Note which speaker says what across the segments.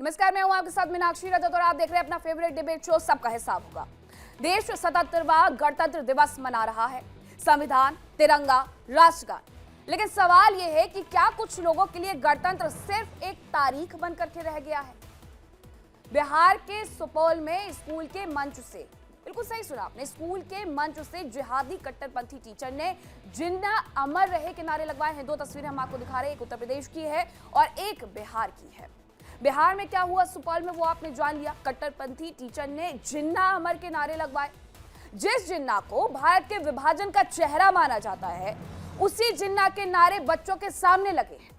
Speaker 1: नमस्कार, मैं हूं आपके साथ मीनाक्षी रजत और आप देख रहे हैं अपना फेवरेट डिबेट शो सबका हिसाब होगा। देश 77वां गणतंत्र दिवस मना रहा है। संविधान, तिरंगा, राष्ट्रगान, लेकिन सवाल यह है कि क्या कुछ लोगों के लिए गणतंत्र सिर्फ एक तारीख बन करके रह गया है। बिहार के सुपौल में स्कूल के मंच से, बिल्कुल सही सुना आपने, स्कूल के मंच से जिहादी कट्टरपंथी टीचर ने जिन्ना अमर रहे के नारे लगवाए हैं। दो तस्वीरें हम आपको दिखा रहे हैं, एक उत्तर प्रदेश की है और एक बिहार की है। बिहार में क्या हुआ, सुपौल में वो आपने जान लिया। कट्टरपंथी टीचर ने जिन्ना अमर के नारे लगवाए। जिस जिन्ना को भारत के विभाजन का चेहरा माना जाता है, उसी जिन्ना के नारे बच्चों के सामने लगे हैं।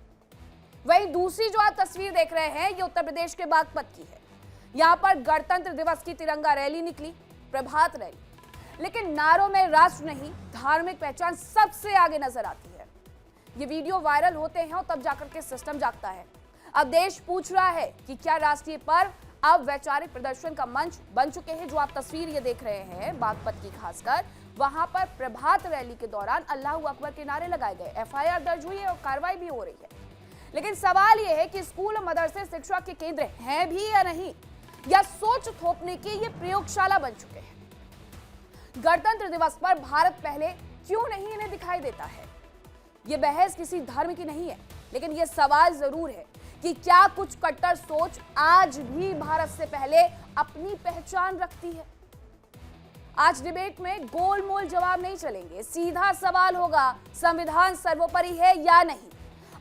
Speaker 1: वहीं दूसरी जो आप तस्वीर देख रहे हैं, ये उत्तर प्रदेश के बागपत की है। यहां पर गणतंत्र दिवस की तिरंगा रैली निकली, प्रभात रैली, लेकिन नारों में राष्ट्र नहीं, धार्मिक पहचान सबसे आगे नजर आती है। ये वीडियो वायरल होते हैं और तब जाकर के सिस्टम जागता है। अब देश पूछ रहा है कि क्या राष्ट्रीय पर्व अब वैचारिक प्रदर्शन का मंच बन चुके हैं। जो आप तस्वीर ये देख रहे हैं बागपत की, खासकर वहां पर प्रभात रैली के दौरान अल्लाहू अकबर के नारे लगाए गए। एफआईआर दर्ज हुई है और कार्रवाई भी हो रही है। लेकिन सवाल यह है कि स्कूल और मदरसे शिक्षा के केंद्र हैं भी या नहीं, या सोच थोपने की ये प्रयोगशाला बन चुके हैं। गणतंत्र दिवस पर भारत पहले क्यों नहीं इन्हें दिखाई देता है। यह बहस किसी धर्म की नहीं है, लेकिन यह सवाल जरूर है कि क्या कुछ कट्टर सोच आज भी भारत से पहले अपनी पहचान रखती है। आज डिबेट में गोलमोल जवाब नहीं चलेंगे, सीधा सवाल होगा, संविधान सर्वोपरि है या नहीं।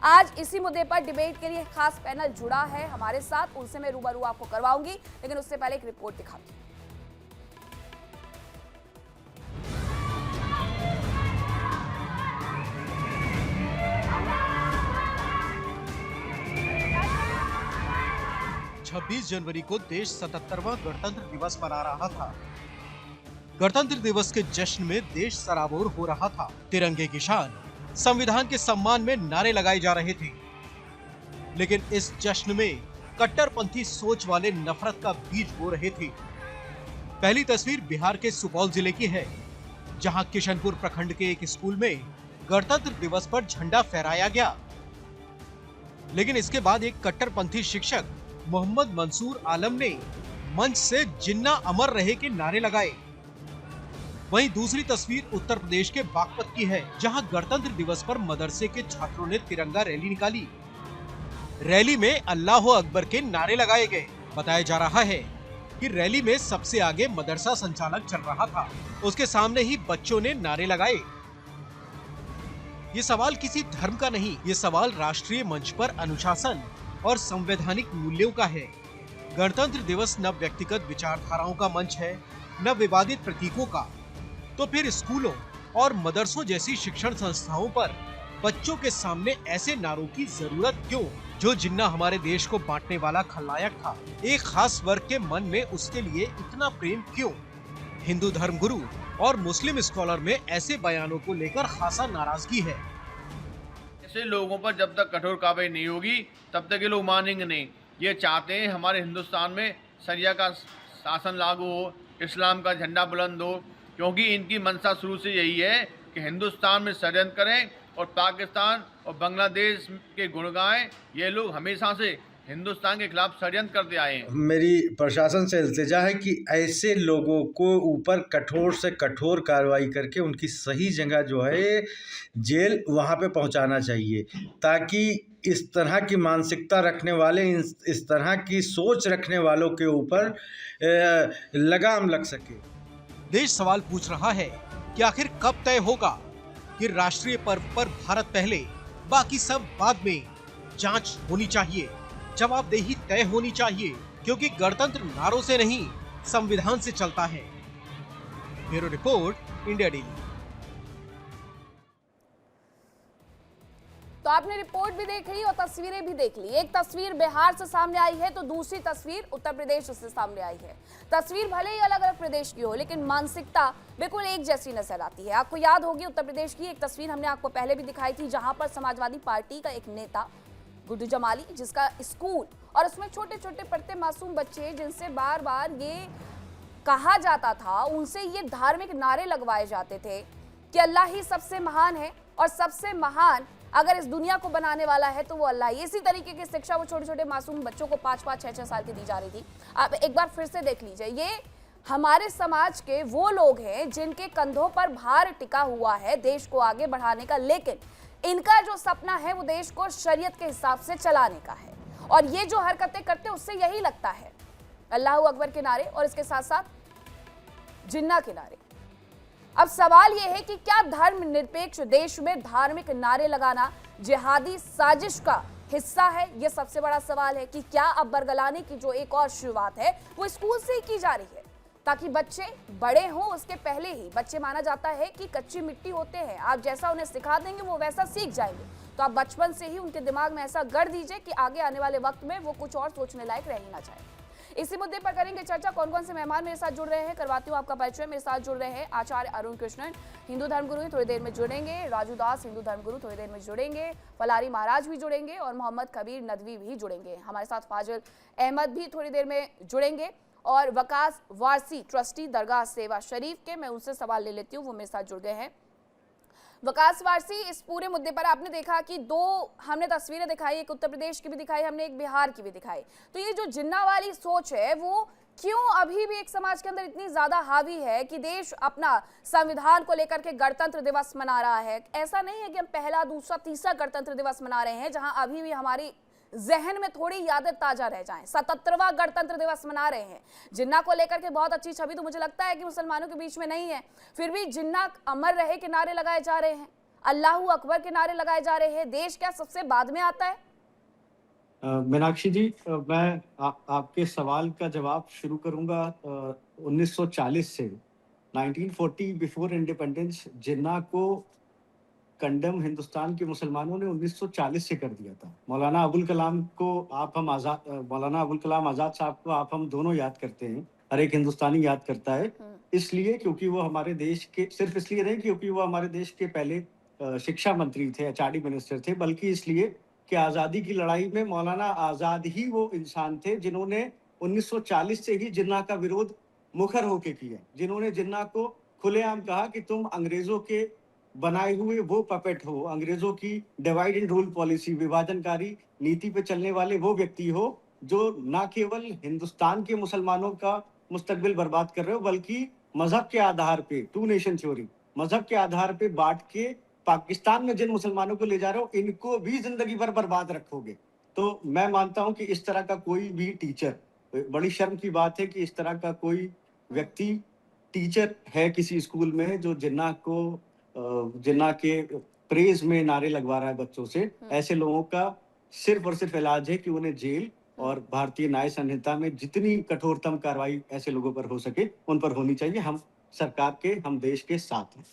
Speaker 1: आज इसी मुद्दे पर डिबेट के लिए खास पैनल जुड़ा है हमारे साथ, उनसे मैं रूबरू आपको करवाऊंगी, लेकिन उससे पहले एक रिपोर्ट दिखाती हूं।
Speaker 2: 26 जनवरी को देश 77वां गणतंत्र दिवस मना रहा था। गणतंत्र दिवस के जश्न में देश सराबोर हो रहा था। तिरंगे की शान, संविधान के सम्मान में नारे लगाए जा रहे थे। लेकिन इस जश्न में कट्टरपंथी सोच वाले नफरत का बीज बो रहे थे। पहली तस्वीर बिहार के सुपौल जिले की है, जहां किशनपुर प्रखंड के एक स्कूल में गणतंत्र दिवस पर झंडा फहराया गया। लेकिन इसके बाद एक कट्टरपंथी शिक्षक मोहम्मद मंसूर आलम ने मंच से जिन्ना अमर रहे के नारे लगाए। वहीं दूसरी तस्वीर उत्तर प्रदेश के बागपत की है, जहां गणतंत्र दिवस पर मदरसे के छात्रों ने तिरंगा रैली निकाली। रैली में अल्लाह अकबर के नारे लगाए गए। बताया जा रहा है कि रैली में सबसे आगे मदरसा संचालक चल रहा था, उसके सामने ही बच्चों ने नारे लगाए। ये सवाल किसी धर्म का नहीं, ये सवाल राष्ट्रीय मंच पर अनुशासन और संवैधानिक मूल्यों का है। गणतंत्र दिवस न व्यक्तिगत विचारधाराओं का मंच है, न विवादित प्रतीकों का। तो फिर स्कूलों और मदरसों जैसी शिक्षण संस्थाओं पर बच्चों के सामने ऐसे नारों की जरूरत क्यों? जो जिन्ना हमारे देश को बांटने वाला खलनायक था, एक खास वर्ग के मन में उसके लिए इतना प्रेम क्यों? हिंदू धर्म गुरु और मुस्लिम स्कॉलर में ऐसे बयानों को लेकर खासा नाराजगी है।
Speaker 3: ऐसे लोगों पर जब तक कठोर कार्रवाई नहीं होगी, तब तक ये लोग मानेंगे नहीं। ये चाहते हैं हमारे हिंदुस्तान में शरिया का शासन लागू हो, इस्लाम का झंडा बुलंद हो, क्योंकि इनकी मंशा शुरू से यही है कि हिंदुस्तान में षड्यंत्र करें और पाकिस्तान और बांग्लादेश के गुण गाएं। ये लोग हमेशा से हिंदुस्तान के खिलाफ षड्यंत्र करते आए हैं।
Speaker 4: मेरी प्रशासन से इल्तिजा है कि ऐसे लोगों को ऊपर कठोर से कठोर कार्रवाई करके उनकी सही जगह जो है जेल वहाँ पे पहुँचाना चाहिए, ताकि इस तरह की मानसिकता रखने वाले, इस तरह की सोच रखने वालों के ऊपर लगाम लग सके।
Speaker 2: देश सवाल पूछ रहा है कि आखिर कब तय होगा कि राष्ट्रीय पर्व पर भारत पहले, बाकी सब बाद में। जांच होनी चाहिए, जवाबदेही तय होनी चाहिए, क्योंकि गणतंत्र नारों से नहीं, संविधान से चलता है। Bureau report, India daily.
Speaker 1: तो आपने रिपोर्ट भी देख ली और तस्वीरें भी देख ली। एक तस्वीर बिहार से सामने आई है तो दूसरी तस्वीर उत्तर प्रदेश से सामने आई है। तस्वीर भले ही अलग अलग प्रदेश की हो, लेकिन मानसिकता बिल्कुल एक जैसी नजर आती है। आपको याद होगी उत्तर प्रदेश की एक तस्वीर हमने आपको पहले भी दिखाई थी, जहां पर समाजवादी पार्टी का एक नेता गुड्डू जमाली, जिसका स्कूल और उसमें छोटे छोटे पढ़ते मासूम बच्चे, जिनसे बार बार ये कहा जाता था, उनसे ये धार्मिक नारे लगवाए जाते थे कि अल्लाह ही सबसे महान है और सबसे महान अगर इस दुनिया को बनाने वाला है तो वो अल्लाह ही। इसी तरीके की शिक्षा वो छोटे छोटे मासूम बच्चों को 5-5, 6-6 साल की दी जा रही थी। आप एक बार फिर से देख लीजिए, ये हमारे समाज के वो लोग हैं जिनके कंधों पर भार टिका हुआ है देश को आगे बढ़ाने का, लेकिन इनका जो सपना है वो देश को शरीयत के हिसाब से चलाने का है। और ये जो हरकतें करते हैं उससे यही लगता है। अल्लाह अकबर के नारे और इसके साथ साथ जिन्ना के नारे। अब सवाल यह है कि क्या धर्मनिरपेक्ष देश में धार्मिक नारे लगाना जिहादी साजिश का हिस्सा है? यह सबसे बड़ा सवाल है कि क्या अब बरगलाने की जो एक और शुरुआत है वो स्कूल से ही की जा रही है, ताकि बच्चे बड़े हों उसके पहले ही। बच्चे माना जाता है कि कच्ची मिट्टी होते हैं, आप जैसा उन्हें सिखा देंगे वो वैसा सीख जाएंगे। तो आप बचपन से ही उनके दिमाग में ऐसा गढ़ दीजिए कि आगे आने वाले वक्त में वो कुछ और सोचने लायक रह ही ना जाए। इसी मुद्दे पर करेंगे चर्चा। कौन कौन से मेहमान मेरे साथ जुड़ रहे हैं, करवाती हूँ आपका परिचय। मेरे साथ जुड़ रहे हैं आचार्य अरुण कृष्णन, हिंदू धर्मगुरु, थोड़ी देर में जुड़ेंगे। राजू दास, हिंदू धर्मगुरु, थोड़ी देर में जुड़ेंगे। फलारी महाराज भी जुड़ेंगे और मोहम्मद कबीर नदवी भी जुड़ेंगे। हमारे साथ फाजिल अहमद भी थोड़ी देर में जुड़ेंगे और वकास वारसी, ट्रस्टी दरगाह सेवा शरीफ के, मैं उनसे सवाल ले लेती हूँ, वो मेरे साथ जुड़ गए हैं। वकास वारसी, इस पूरे मुद्दे पर आपने देखा कि दो हमने तस्वीरें दिखाई, एक उत्तर प्रदेश की भी दिखाई हमने, एक बिहार की भी दिखाई। तो ये जो जिन्ना वाली सोच है वो क्यों अभी भी एक समाज के अंदर इतनी ज्यादा हावी है कि देश अपना संविधान को लेकर के गणतंत्र दिवस मना रहा है? ऐसा नहीं है कि हम पहला, दूसरा, तीसरा गणतंत्र दिवस मना रहे हैं जहां अभी भी हमारी जहन में थोड़ी यादें ताजा रह जाएं। 77वां गणतंत्र दिवस मना रहे हैं। जिन्ना को लेकर के बहुत अच्छी छवि तो मुझे लगता है कि मुसलमानों के बीच में नहीं है, फिर भी जिन्ना अमर रहे के नारे लगाए जा रहे हैं, अल्लाहू अकबर के नारे लगाए जा रहे हैं। देश क्या सबसे बाद में आता है?
Speaker 5: मीनाक्षी जी, मैं आपके सवाल का जवाब शुरू करूंगा 1940 से। 1940 बिफोर इंडिपेंडेंस जिन्ना को कंडम हिंदुस्तान के मुसलमानों ने 1940 से कर दिया था। मौलाना अबुल कलाम आजाद साहब को हम दोनों याद करते हैं, हर एक हिंदुस्तानी याद करता है, इसलिए क्योंकि वो हमारे देश के, सिर्फ इसलिए नहीं क्योंकि वो हमारे देश के पहले शिक्षा मंत्री थे, एचआरडी मिनिस्टर थे, बल्कि इसलिए कि आज़ादी की लड़ाई में मौलाना आज़ाद ही वो इंसान थे जिन्होंने 1940 से ही जिन्ना का विरोध मुखर होकर किया, जिन्होंने जिन्ना को खुलेआम कहा कि तुम अंग्रेजों के बनाए हुए वो पपेट हो, अंग्रेजों की डिवाइड एंड रूल पॉलिसी, विभाजनकारी नीति पे चलने वाले वो व्यक्ति हो जो ना केवल हिंदुस्तान के मुसलमानों का मुस्तकबिल बर्बाद कर रहे हो, बल्कि मजहब के आधार पे, टू नेशन थ्योरी, मजहब के आधार पे बांट के पाकिस्तान में जिन मुसलमानों को ले जा रहे हो इनको भी जिंदगी भर बर्बाद रखोगे। तो मैं मानता हूं कि इस तरह का कोई भी टीचर, बड़ी शर्म की बात है कि इस तरह का कोई व्यक्ति टीचर है किसी स्कूल में जो जिन्ना के प्रेज में नारे लगवा रहा है बच्चों से। ऐसे लोगों का सिर्फ और सिर्फ इलाज है कि उन्हें जेल और भारतीय न्याय संहिता में जितनी कठोरतम कार्रवाई ऐसे लोगों पर हो सके उन पर होनी चाहिए। हम सरकार के, हम देश के साथ हैं।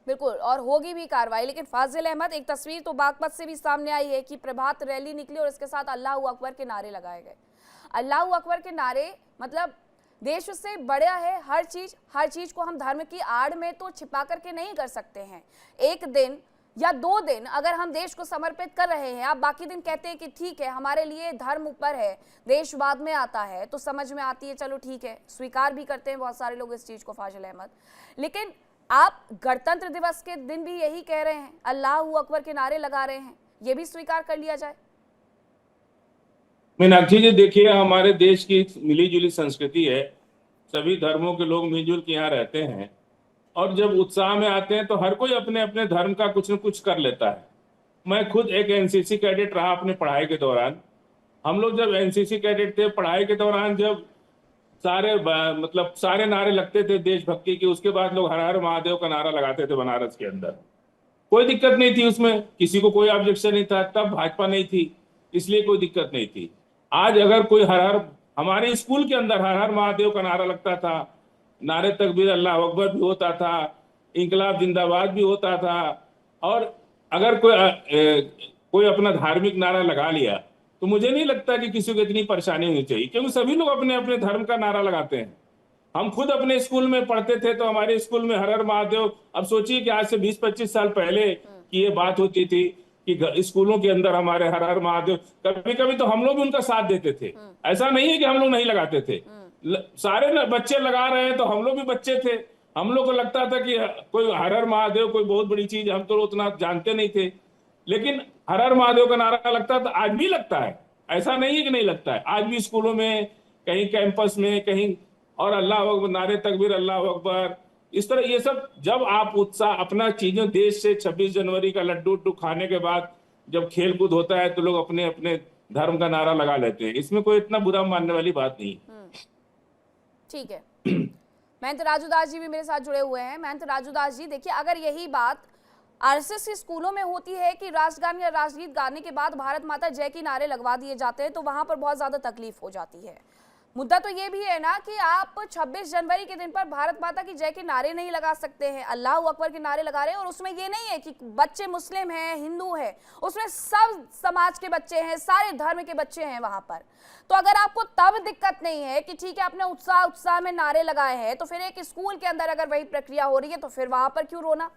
Speaker 1: बिल्कुल, और होगी भी कार्रवाई। लेकिन फाजिल अहमद, एक तस्वीर तो बागपत से भी सामने आई है कि प्रभात रैली निकली और इसके साथ अल्लाहू अकबर के नारे लगाए गए। अल्लाहू अकबर के नारे, मतलब देश से बड़ा है हर चीज को हम धर्म की आड़ में तो छिपा करके नहीं कर सकते हैं। एक दिन या 2 दिन अगर हम देश को समर्पित कर रहे हैं, आप बाकी दिन कहते हैं कि ठीक है हमारे लिए धर्म ऊपर है, देश बाद में आता है, तो समझ में आती है, चलो ठीक है, स्वीकार भी करते हैं बहुत सारे लोग इस चीज को, फाजिल अहमद। लेकिन आप गणतंत्र दिवस के दिन भी यही कह रहे हैं, अल्लाहू अकबर के नारे लगा रहे हैं, ये भी स्वीकार कर लिया जाए?
Speaker 6: मीनाक्षी जी, देखिए, हमारे देश की मिली जुली संस्कृति है, सभी धर्मों के लोग मिलजुल के यहाँ रहते हैं, और जब उत्साह में आते हैं तो हर कोई अपने अपने धर्म का कुछ न कुछ कर लेता है। मैं खुद एक एनसीसी कैडेट रहा अपने पढ़ाई के दौरान। हम लोग जब एनसीसी कैडेट थे, पढ़ाई के दौरान जब सारे नारे लगते थे देशभक्ति के, उसके बाद लोग हर हर महादेव का नारा लगाते थे बनारस के अंदर। कोई दिक्कत नहीं थी उसमें, किसी को कोई ऑब्जेक्शन नहीं था, तब भाजपा नहीं थी इसलिए कोई दिक्कत नहीं थी। आज अगर कोई हमारे स्कूल के अंदर हर हर महादेव का नारा लगता था, नारे तकबीर अल्लाह अकबर भी होता था, इंकलाब जिंदाबाद भी होता था, और अगर कोई अपना धार्मिक नारा लगा लिया तो मुझे नहीं लगता कि किसी को इतनी परेशानी होनी चाहिए, क्योंकि सभी लोग अपने अपने धर्म का नारा लगाते हैं। हम खुद अपने स्कूल में पढ़ते थे तो हमारे स्कूल में हर हर महादेव, अब सोचिए कि आज से 20-25 साल पहले की ये बात होती थी कि स्कूलों के अंदर हमारे हर हर महादेव, कभी कभी तो हम लोग भी उनका साथ देते थे। ऐसा नहीं है कि हम लोग नहीं लगाते थे, सारे बच्चे लगा रहे हैं तो हम लोग भी बच्चे थे, हम लोग को लगता था कि कोई हर हर महादेव कोई बहुत बड़ी चीज, हम तो उतना जानते नहीं थे। लेकिन हर हर महादेव का नारा लगता था, आज भी लगता है, ऐसा नहीं है कि नहीं लगता है। आज भी स्कूलों में, कहीं कैंपस में, कहीं, और अल्लाह अकबर, नारे तकबीर, अल्लाह अकबर, इस तरह ये सब जब आप उत्साह अपना चीजों, देश से 26 जनवरी का लड्डू उड्डू खाने के बाद जब खेल कूद होता है तो लोग अपने अपने धर्म का नारा लगा लेते हैं, इसमें कोई इतना बुरा मानने वाली बात नहीं।
Speaker 1: ठीक है। महंत राजू दास जी भी मेरे साथ जुड़े हुए हैं। महंत राजू दास जी, देखिए, अगर यही बात आरएसएस के स्कूलों में होती है कि राष्ट्रगान या राष्ट्रगीत गाने के बाद भारत माता जय के नारे लगवा दिए जाते हैं, तो वहां पर बहुत ज्यादा तकलीफ हो जाती है। मुद्दा तो ये भी है ना कि आप 26 जनवरी के दिन पर भारत माता की जय के नारे नहीं लगा सकते हैं, अल्लाह अकबर के नारे लगा रहे हैं, और उसमें ये नहीं है कि बच्चे मुस्लिम हैं, हिंदू हैं, उसमें सब समाज के बच्चे हैं, सारे धर्म के बच्चे हैं वहां पर। तो अगर आपको तब दिक्कत नहीं है कि ठीक है आपने उत्साह में नारे लगाए हैं, तो फिर एक स्कूल के अंदर अगर वही प्रक्रिया हो रही है तो फिर वहां पर क्यों रोना?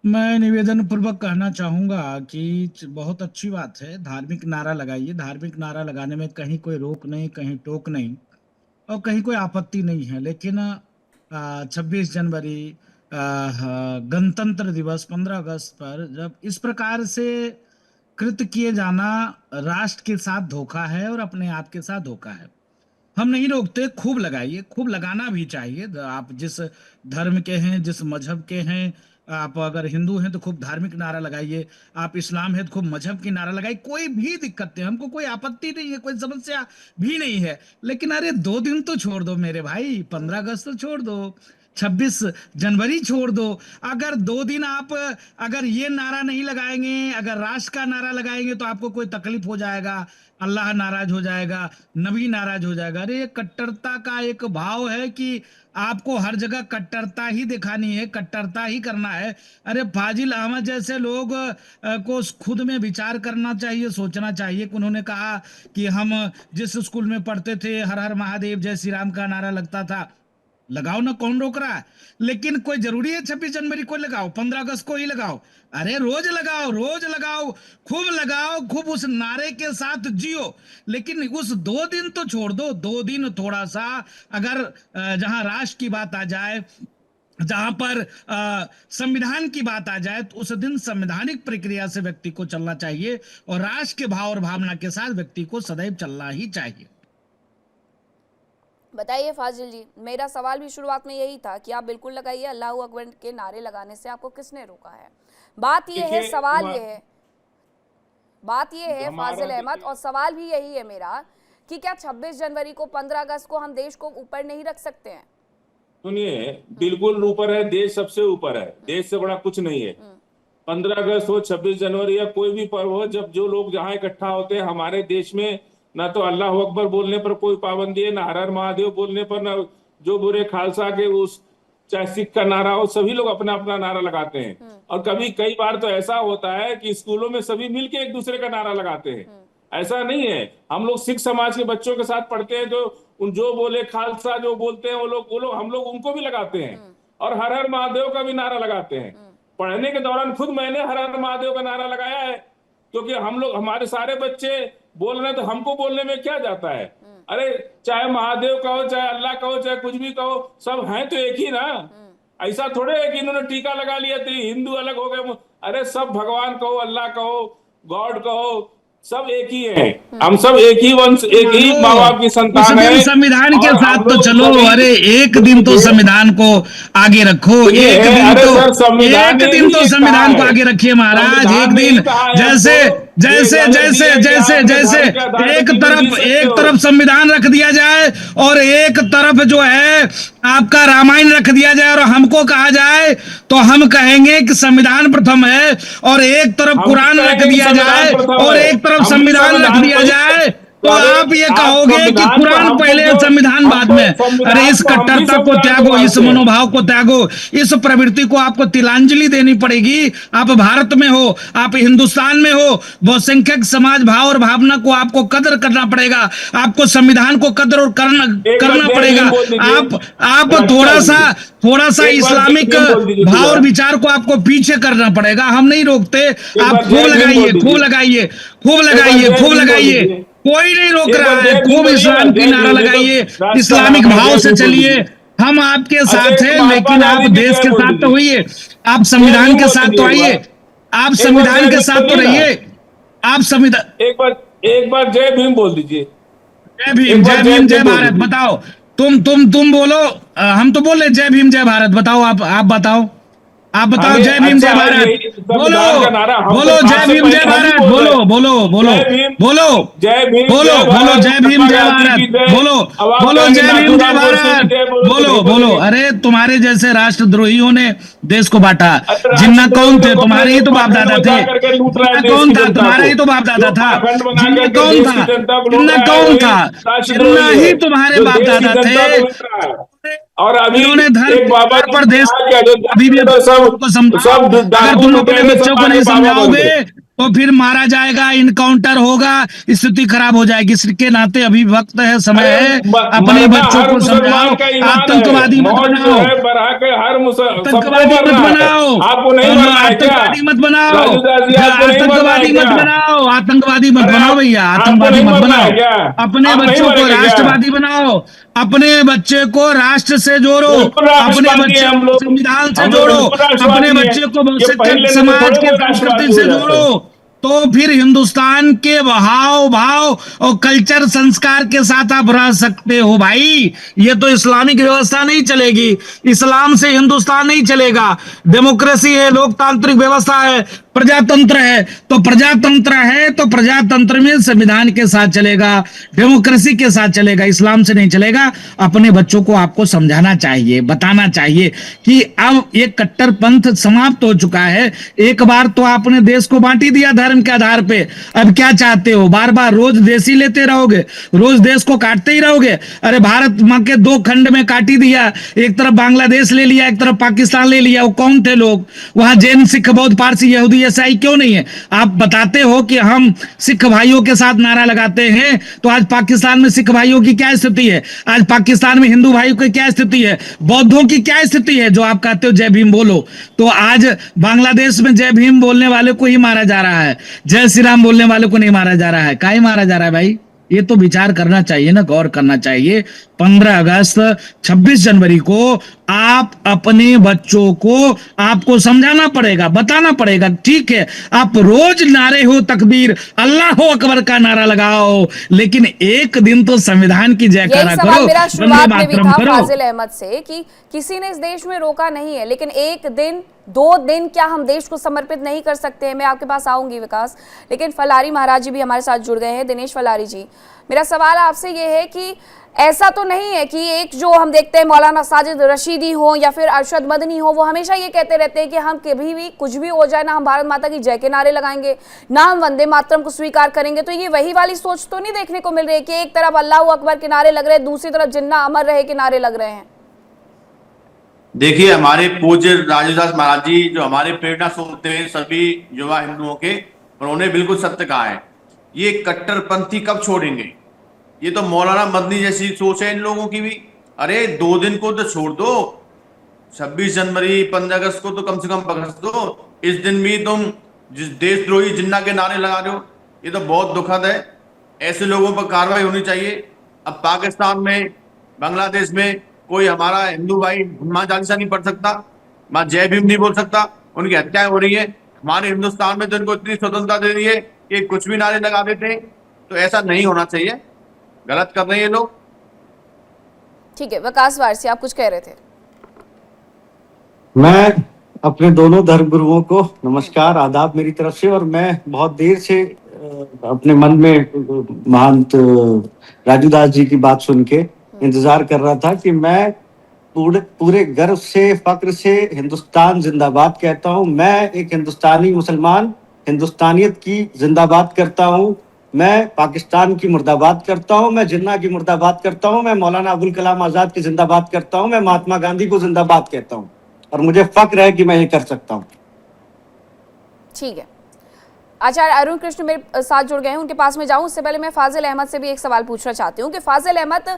Speaker 7: मैं निवेदन पूर्वक कहना चाहूंगा कि बहुत अच्छी बात है, धार्मिक नारा लगाइए। धार्मिक नारा लगाने में कहीं कोई रोक नहीं, कहीं टोक नहीं, और कहीं कोई आपत्ति नहीं है। लेकिन 26 जनवरी, गणतंत्र दिवस, 15 अगस्त पर जब इस प्रकार से कृत्य किए जाना राष्ट्र के साथ धोखा है और अपने आप के साथ धोखा है। हम नहीं रोकते, खूब लगाइए, खूब लगाना भी चाहिए। आप जिस धर्म के हैं, जिस मजहब के हैं, आप अगर हिंदू हैं तो खूब धार्मिक नारा लगाइए, आप इस्लाम है तो खूब मजहब की नारा लगाइए, कोई भी दिक्कत नहीं, हमको कोई आपत्ति नहीं है, कोई समस्या भी नहीं है। लेकिन अरे 2 दिन तो छोड़ दो मेरे भाई, 15 अगस्त तो छोड़ दो, 26 जनवरी छोड़ दो। अगर 2 दिन आप अगर ये नारा नहीं लगाएंगे, अगर राष्ट्र का नारा लगाएंगे तो आपको कोई तकलीफ हो जाएगा, अल्लाह नाराज हो जाएगा, नबी नाराज हो जाएगा। अरे कट्टरता का एक भाव है कि आपको हर जगह कट्टरता ही दिखानी है, कट्टरता ही करना है। अरे फाजिल अहमद जैसे लोग को खुद में विचार करना चाहिए, सोचना चाहिए कि उन्होंने कहा कि हम जिस स्कूल में पढ़ते थे हर हर महादेव जय श्री राम का नारा लगता था, लगाओ ना, कौन रोक रहा है? लेकिन कोई जरूरी है 26 जनवरी को लगाओ, 15 अगस्त को ही लगाओ? अरे रोज लगाओ, रोज लगाओ, खूब उस नारे के साथ जियो। लेकिन उस 2 दिन तो छोड़ दो, 2 दिन थोड़ा सा, अगर जहां राष्ट्र की बात आ जाए, जहां पर संविधान की बात आ जाए, तो उस दिन संवैधानिक प्रक्रिया से व्यक्ति को चलना चाहिए और राष्ट्र के भाव और भावना के साथ व्यक्ति को सदैव चलना ही चाहिए।
Speaker 1: बताइए फाजिल जी, मेरा सवाल भी शुरुआत में यही था कि आप बिल्कुल लगाइए, अल्लाह अकबर के नारे लगाने से आपको किसने रोका है? बात ये है, सवाल ये है, बात ये है फाजिल अहमद, और सवाल भी यही है मेरा कि क्या 26 जनवरी को, 15 अगस्त को हम देश को ऊपर नहीं रख सकते हैं?
Speaker 6: सुनिए, बिल्कुल ऊपर है, देश सबसे ऊपर है, देश से बड़ा कुछ नहीं है। 15 अगस्त हो, 26 जनवरी या कोई भी पर्व हो, जब जो लोग जहां इकट्ठा होते हैं हमारे देश में, ना तो अल्लाह अकबर बोलने पर कोई पाबंदी है, ना हर हर महादेव बोलने पर, ना जो बुरे खालसा के उस चाहे सिख का नारा हो, सभी लोग अपना अपना नारा लगाते हैं। और कई बार तो ऐसा होता है कि स्कूलों में सभी मिलके एक दूसरे का नारा लगाते हैं। ऐसा नहीं है, हम लोग सिख समाज के बच्चों के साथ पढ़ते हैं, जो बोले खालसा जो बोलते हैं वो लोग हम लोग उनको भी लगाते हैं, और हर हर महादेव का भी नारा लगाते हैं। पढ़ने के दौरान खुद मैंने हर हर महादेव का नारा लगाया है, क्योंकि हम लोग, हमारे सारे बच्चे बोल रहे हैं तो हमको बोलने में क्या जाता है? अरे चाहे महादेव कहो, चाहे अल्लाह कहो, चाहे कुछ भी कहो, सब हैं तो एक ही ना। ऐसा थोड़े है कि इन्होंने टीका लगा लिया तो हिंदू अलग हो गए। अरे सब भगवान कहो, अल्लाह कहो, गॉड कहो, सब एक ही है। हम सब एक ही वंश, एक ही माँ बाप की संतान है।
Speaker 7: संविधान के साथ तो चलो, अरे एक दिन तो संविधान को आगे रखो, एक दिन तो संविधान को आगे रखिए महाराज। एक दिन जैसे एक तरफ संविधान रख दिया जाए और एक तरफ जो है आपका रामायण रख दिया जाए और हमको कहा जाए तो हम कहेंगे कि संविधान प्रथम है, और एक तरफ कुरान रख दिया जाए और एक तरफ संविधान रख दिया जाए तो आप ये कहोगे कि कुरान पहले संविधान बाद में। अरे इस कट्टरता को त्यागो, इस मनोभाव को त्यागो, इस प्रवृत्ति को आपको तिलांजलि देनी पड़ेगी। आप भारत में हो, आप हिंदुस्तान में हो, बहुसंख्यक समाज भाव और भावना को आपको कदर करना पड़ेगा, आपको संविधान को कदर और करना पड़ेगा। आप थोड़ा सा इस्लामिक भाव और विचार को आपको पीछे करना पड़ेगा। हम नहीं रोकते, आप खूब लगाइए, कोई नहीं रोक रहा है। खूब इस्लाम की नारा लगाइए, इस्लामिक भाव से चलिए, हम आपके साथ
Speaker 6: अजय
Speaker 7: हैं,
Speaker 6: महात्मा
Speaker 7: लेकिन आप
Speaker 6: गांधी की
Speaker 7: देश
Speaker 6: जय
Speaker 7: के
Speaker 6: बोल
Speaker 7: साथ तो
Speaker 6: दीजिए।
Speaker 7: होइए, आप
Speaker 6: जय
Speaker 7: संविधान
Speaker 6: भीम
Speaker 7: के
Speaker 6: बोल
Speaker 7: साथ
Speaker 6: दीजिए
Speaker 7: तो
Speaker 6: एक
Speaker 7: आइए,
Speaker 6: बार।
Speaker 7: आप
Speaker 6: एक बार
Speaker 7: संविधान
Speaker 6: जय
Speaker 7: के
Speaker 6: भीम
Speaker 7: साथ तो
Speaker 6: बोलिए ना।
Speaker 7: रहिए, आप संविधान।
Speaker 6: एक बार जय भीम बोल दीजिए।
Speaker 7: जय भीम,
Speaker 6: एक
Speaker 7: जय
Speaker 6: बार
Speaker 7: भीम, जय
Speaker 6: बोल
Speaker 7: भारत।
Speaker 6: दीजिए।
Speaker 7: बताओ, तुम बोलो। हम तो बोल रहे जय भीम जय भारत। बताओ, आप बताओ, आप बताओ
Speaker 6: हमें
Speaker 7: जय भीम
Speaker 6: अच्छा
Speaker 7: जय
Speaker 6: है,
Speaker 7: भारत।
Speaker 6: यही
Speaker 7: बोलो,
Speaker 6: संविधान का नारा हम तो
Speaker 7: बोलो
Speaker 6: आज
Speaker 7: जय
Speaker 6: से
Speaker 7: भीम जय
Speaker 6: पहले हम भी
Speaker 7: भारत।
Speaker 6: बोल रहे
Speaker 7: बोलो,
Speaker 6: हैं।
Speaker 7: बोलो, बोलो,
Speaker 6: जय भीम,
Speaker 7: बोलो,
Speaker 6: जय भीम,
Speaker 7: बोलो,
Speaker 6: जय
Speaker 7: बोलो
Speaker 6: भारत,
Speaker 7: जय भीम
Speaker 6: महात्मा
Speaker 7: जय
Speaker 6: गांधी की
Speaker 7: भारत।
Speaker 6: जय।
Speaker 7: बोलो,
Speaker 6: अब आप
Speaker 7: बोलो
Speaker 6: कहेंगे
Speaker 7: जय भीम जय
Speaker 6: नाथूराम गोडसे की
Speaker 7: भारत।
Speaker 6: जय बोलो तो
Speaker 7: बोलो,
Speaker 6: नहीं
Speaker 7: बोलो।
Speaker 6: बोलेंगे।
Speaker 7: अरे तुम्हारे जैसे राष्ट्रद्रोहियों ने देश को बांटा।
Speaker 6: अरे
Speaker 7: जिन्ना
Speaker 6: राष्ट्रद्रोही
Speaker 7: कौन
Speaker 6: तो
Speaker 7: थे?
Speaker 6: कौन है
Speaker 7: तुम्हारे ही
Speaker 6: जो
Speaker 7: तो बाप
Speaker 6: पाखंड
Speaker 7: दादा
Speaker 6: बजा
Speaker 7: थे।
Speaker 6: करके लूट रहा है
Speaker 7: जिन्ना
Speaker 6: देश
Speaker 7: कौन
Speaker 6: की
Speaker 7: था?
Speaker 6: जनता
Speaker 7: तुम्हारा
Speaker 6: को।
Speaker 7: ही तो बाप दादा
Speaker 6: जो
Speaker 7: था।
Speaker 6: पाखंड बना
Speaker 7: जिन्ना
Speaker 6: करके
Speaker 7: कौन
Speaker 6: देश की
Speaker 7: था?
Speaker 6: जनता को लूट
Speaker 7: जिन्ना
Speaker 6: रहा है
Speaker 7: कौन
Speaker 6: वही
Speaker 7: था? जिन्ना
Speaker 6: राष्ट्रद्रोही
Speaker 7: ही
Speaker 6: है,
Speaker 7: तुम्हारे
Speaker 6: जो
Speaker 7: बाप
Speaker 6: देश की
Speaker 7: दादा थे।
Speaker 6: जनता को लूट रहा है। और अभी
Speaker 7: इन्होंने धर्म
Speaker 6: एक
Speaker 7: के
Speaker 6: बाबा
Speaker 7: आधार
Speaker 6: जी
Speaker 7: पर
Speaker 6: ने
Speaker 7: देश
Speaker 6: कहा कि अयोध्या
Speaker 7: अभी
Speaker 6: के
Speaker 7: भी
Speaker 6: अंदर
Speaker 7: अपने बच्चों को समझाओ।
Speaker 6: सब
Speaker 7: अगर
Speaker 6: डाकू
Speaker 7: तुम अपने
Speaker 6: लुटेरे
Speaker 7: बच्चों
Speaker 6: सब
Speaker 7: को
Speaker 6: आके
Speaker 7: नहीं
Speaker 6: बाबा बन
Speaker 7: समझाओगे
Speaker 6: गए।
Speaker 7: तो फिर मारा जाएगा, इनकाउंटर होगा, स्थिति खराब हो जाएगी। इसके नाते अभी वक्त है, समय
Speaker 6: अरे
Speaker 7: है, अपने
Speaker 6: मरना
Speaker 7: बच्चों
Speaker 6: हर
Speaker 7: को समझाओ।
Speaker 6: मुसलमान का ईमान है।
Speaker 7: आतंकवादी मत
Speaker 6: मौत जो
Speaker 7: बनाओ,
Speaker 6: है बरहा के हर सबको
Speaker 7: आतंकवादी मत
Speaker 6: मरना है।
Speaker 7: बनाओ,
Speaker 6: आपको नहीं मरना है क्या?
Speaker 7: आतंकवादी मत बनाओ,
Speaker 6: राजू दास जी, आपको नहीं मरना है
Speaker 7: आतंकवादी मत
Speaker 6: क्या?
Speaker 7: बनाओ, आतंकवादी मत
Speaker 6: अरे
Speaker 7: बनाओ भैया,
Speaker 6: आपको
Speaker 7: आतंकवादी
Speaker 6: नहीं
Speaker 7: मत
Speaker 6: मरना है
Speaker 7: बनाओ।
Speaker 6: क्या?
Speaker 7: अपने
Speaker 6: आप नहीं
Speaker 7: बच्चों को
Speaker 6: मरेंगे क्या?
Speaker 7: राष्ट्रवादी बनाओ, अपने बच्चे को राष्ट्र से जोड़ो,
Speaker 6: बिल्कुल
Speaker 7: अपने
Speaker 6: राष्ट्रवादी है
Speaker 7: बच्चे
Speaker 6: हम
Speaker 7: को
Speaker 6: लोग।
Speaker 7: संविधान से
Speaker 6: हम लोग
Speaker 7: जोड़ो,
Speaker 6: बिल्कुल
Speaker 7: अपने
Speaker 6: राष्ट्रवादी है।
Speaker 7: बच्चे को
Speaker 6: ये
Speaker 7: बहुसंख्यक
Speaker 6: पढ़ लेने से
Speaker 7: समाज
Speaker 6: थोड़े
Speaker 7: की
Speaker 6: कोई
Speaker 7: संस्कृति
Speaker 6: राष्ट्रवादी हो
Speaker 7: से
Speaker 6: जाते हैं।
Speaker 7: जोड़ो। तो फिर हिंदुस्तान के हाव भाव और कल्चर संस्कार के साथ आप रह सकते हो भाई। ये तो इस्लामिक व्यवस्था नहीं चलेगी, इस्लाम से हिंदुस्तान नहीं चलेगा। डेमोक्रेसी है, लोकतांत्रिक व्यवस्था है, प्रजातंत्र है। तो प्रजातंत्र है तो प्रजातंत्र में संविधान के साथ चलेगा, डेमोक्रेसी के साथ चलेगा, इस्लाम से नहीं चलेगा। अपने बच्चों को आपको समझाना चाहिए, बताना चाहिए कि अब ये कट्टरपंथ समाप्त हो चुका है। एक बार तो आपने देश को बांट ही दिया धर्म के आधार पे। अब क्या चाहते हो? बार बार रोज देश ही लेते रहोगे, रोज देश को काटते ही रहोगे। अरे भारत मां के दो खंड में काट ही दिया, एक तरफ बांग्लादेश ले लिया, एक तरफ पाकिस्तान ले लिया। वो कौन थे लोग वहां? जैन, सिख, बौद्ध, पारसी, यहूदी, ईसाई क्यों नहीं है? आप बताते हो कि हम सिख भाइयों के साथ नारा लगाते हैं, तो आज पाकिस्तान में सिख भाइयों की क्या स्थिति है? आज पाकिस्तान में हिंदू भाइयों की क्या स्थिति है? बौद्धों की क्या स्थिति है? जो आप कहते हो जय भीम बोलो, तो आज बांग्लादेश में जय भीम बोलने वाले को ही मारा जा रहा है, जय श्री राम बोलने वाले को नहीं मारा जा रहा है। काहे मारा जा रहा है भाई? ये तो विचार करना चाहिए ना, गौर करना चाहिए। 15 अगस्त 26 जनवरी को आप अपने बच्चों को आपको समझाना पड़ेगा, बताना पड़ेगा। ठीक है, आप रोज नारे हो तकबीर, अल्लाह हो अकबर का नारा लगाओ, लेकिन एक दिन तो संविधान की जयकारा
Speaker 1: यही
Speaker 7: करो,
Speaker 1: सवाल मेरा
Speaker 7: वंदे
Speaker 1: शुरुआत में भी
Speaker 7: मातरम
Speaker 1: था
Speaker 7: करो।
Speaker 1: फाजिल अहमद से कि किसी ने इस देश में रोका नहीं है, लेकिन एक दिन 2 दिन क्या हम देश को समर्पित नहीं कर सकते हैं? मैं आपके पास आऊंगी विकास, लेकिन फलारी महाराज जी भी हमारे साथ जुड़ गए हैं। दिनेश फलारी जी, मेरा सवाल आपसे ये है कि ऐसा तो नहीं है कि एक जो हम देखते हैं मौलाना साजिद रशीदी हो या फिर अरशद मदनी हो, वो हमेशा ये कहते रहते हैं कि हम कभी भी कुछ भी हो जाए ना हम भारत माता की जय के नारे लगाएंगे, ना हम वंदे मातरम को स्वीकार करेंगे। तो ये वही वाली सोच तो नहीं देखने को मिल रही है कि एक तरफ अल्लाह अकबर के नारे लग रहे हैं, दूसरी तरफ जिन्ना अमर रहे के नारे लग रहे हैं?
Speaker 3: देखिए, हमारे पूज्य राजूदास महाराज जी जो हमारे प्रेरणा स्रोत हैं सभी युवा हिंदुओं के, उन्होंने बिल्कुल सत्य कहा है। ये कट्टरपंथी कब छोड़ेंगे? ये तो मौलाना मदनी जैसी सोच है इन लोगों की भी। अरे 2 दिन को तो छोड़ दो, 26 जनवरी 15 अगस्त को तो कम से कम पकड़ दो। इस दिन भी तुम जिस देशद्रोही जिन्ना के नारे लगा रहे हो, ये तो बहुत दुखद है। ऐसे लोगों पर कार्रवाई होनी चाहिए। अब पाकिस्तान में, बांग्लादेश में कोई हमारा हिंदू भाई मां चालीसा नहीं पढ़ सकता, मां जय भीम नहीं बोल सकता, उनकी हत्याएं हो रही है। हमारे हिंदुस्तान में तो इनको इतनी स्वतंत्रता दे दी है कि कुछ भी नारे लगा देते हैं। तो ऐसा नहीं होना चाहिए, गलत कर रहे हैं ये लोग।
Speaker 1: ठीक है, विकास वारसी आप कुछ कह रहे थे?
Speaker 5: मैं अपने दोनों धर्म गुरुओं को नमस्कार, आदाब मेरी तरफ से। और मैं बहुत देर से अपने मन में महंत राजू दास जी की बात सुन के इंतजार कर रहा था कि मैं पूरे गर्व से, फक्र से हिंदुस्तान जिंदाबाद कहता हूँ। मैं एक हिंदुस्तानी मुसलमान हिंदुस्तानियत की जिंदाबाद करता हूँ। मैं पाकिस्तान की मुर्दाबाद करता हूँ, मैं जिन्ना की मुर्दाबाद करता हूँ, मैं मौलाना अबुल कलाम आजाद की जिंदाबाद करता हूँ, मैं महात्मा गांधी को जिंदाबाद कहता हूँ, और मुझे फक्र है कि मैं ये कर सकता हूँ।
Speaker 1: ठीक है, आचार्य अरुण कृष्ण मेरे साथ जुड़ गए हैं, उनके पास में जाऊं उससे पहले मैं फाजिल अहमद से भी एक सवाल पूछना चाहती हूं कि फाजिल अहमद,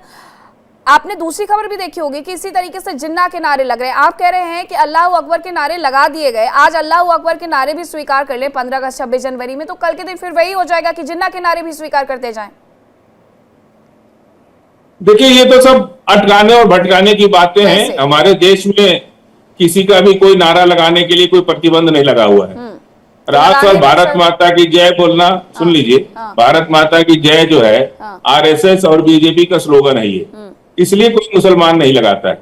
Speaker 1: आपने दूसरी खबर भी देखी होगी कि इसी तरीके से जिन्ना के नारे लग रहे हैं। आप कह रहे हैं कि अल्लाह अकबर के नारे लगा दिए गए, आज अल्लाह अकबर के नारे भी स्वीकार कर ले 15 अगस्त 26 जनवरी में, तो कल के दिन फिर वही हो जाएगा कि जिन्ना के नारे भी स्वीकार करते जाएं।
Speaker 6: देखिए, ये तो सब अटकाने और भटकाने की बातें हैं।
Speaker 1: कैसे?
Speaker 6: हमारे देश में किसी का भी कोई नारा लगाने के लिए कोई प्रतिबंध नहीं लगा हुआ है। राष्ट्र और
Speaker 1: लगाने में
Speaker 6: भारत
Speaker 1: सर-
Speaker 6: माता की जय बोलना, सुन लीजिए,
Speaker 1: हाँ।
Speaker 6: भारत माता की जय जो है
Speaker 1: हाँ।
Speaker 6: आरएसएस और बीजेपी का स्लोगन है ये, इसलिए कोई मुसलमान नहीं लगाता है।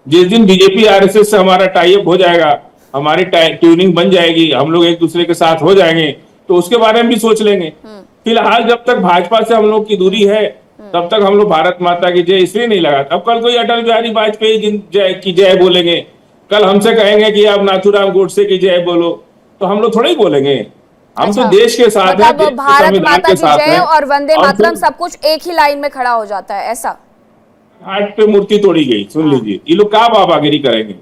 Speaker 6: जिस दिन बीजेपी आरएसएस से हमारा टाई अप हो जाएगा, हमारी ट्यूनिंग बन जाएगी, हम लोग एक दूसरे के साथ हो जाएंगे, तो उसके बारे में भी सोच लेंगे। फिलहाल जब तक भाजपा से हम लोग की दूरी है, तब तक हम लोग भारत माता की जय इसलिए नहीं लगाते। अब कल कोई अटल बिहारी वाजपेयी की जय बोलेंगे, कल हमसे कहेंगे कि आप नाथूराम गोडसे की जय बोलो, तो हम लोग थोड़ा ही बोलेंगे। हम
Speaker 1: अच्छा,
Speaker 6: तो देश के साथ हैं,
Speaker 1: मतलब
Speaker 6: देश के
Speaker 1: भारत
Speaker 6: संविधान
Speaker 1: माता
Speaker 6: के
Speaker 1: की
Speaker 6: साथ
Speaker 1: जय
Speaker 6: हैं।
Speaker 1: और वंदे
Speaker 6: और
Speaker 1: मातरम
Speaker 6: फिर
Speaker 1: सब कुछ एक ही लाइन में खड़ा हो जाता है, ऐसा?
Speaker 6: घाट पे मूर्ति तोड़ी गई, सुन लीजिए, ये लोग क्या बाबागिरी करेंगे।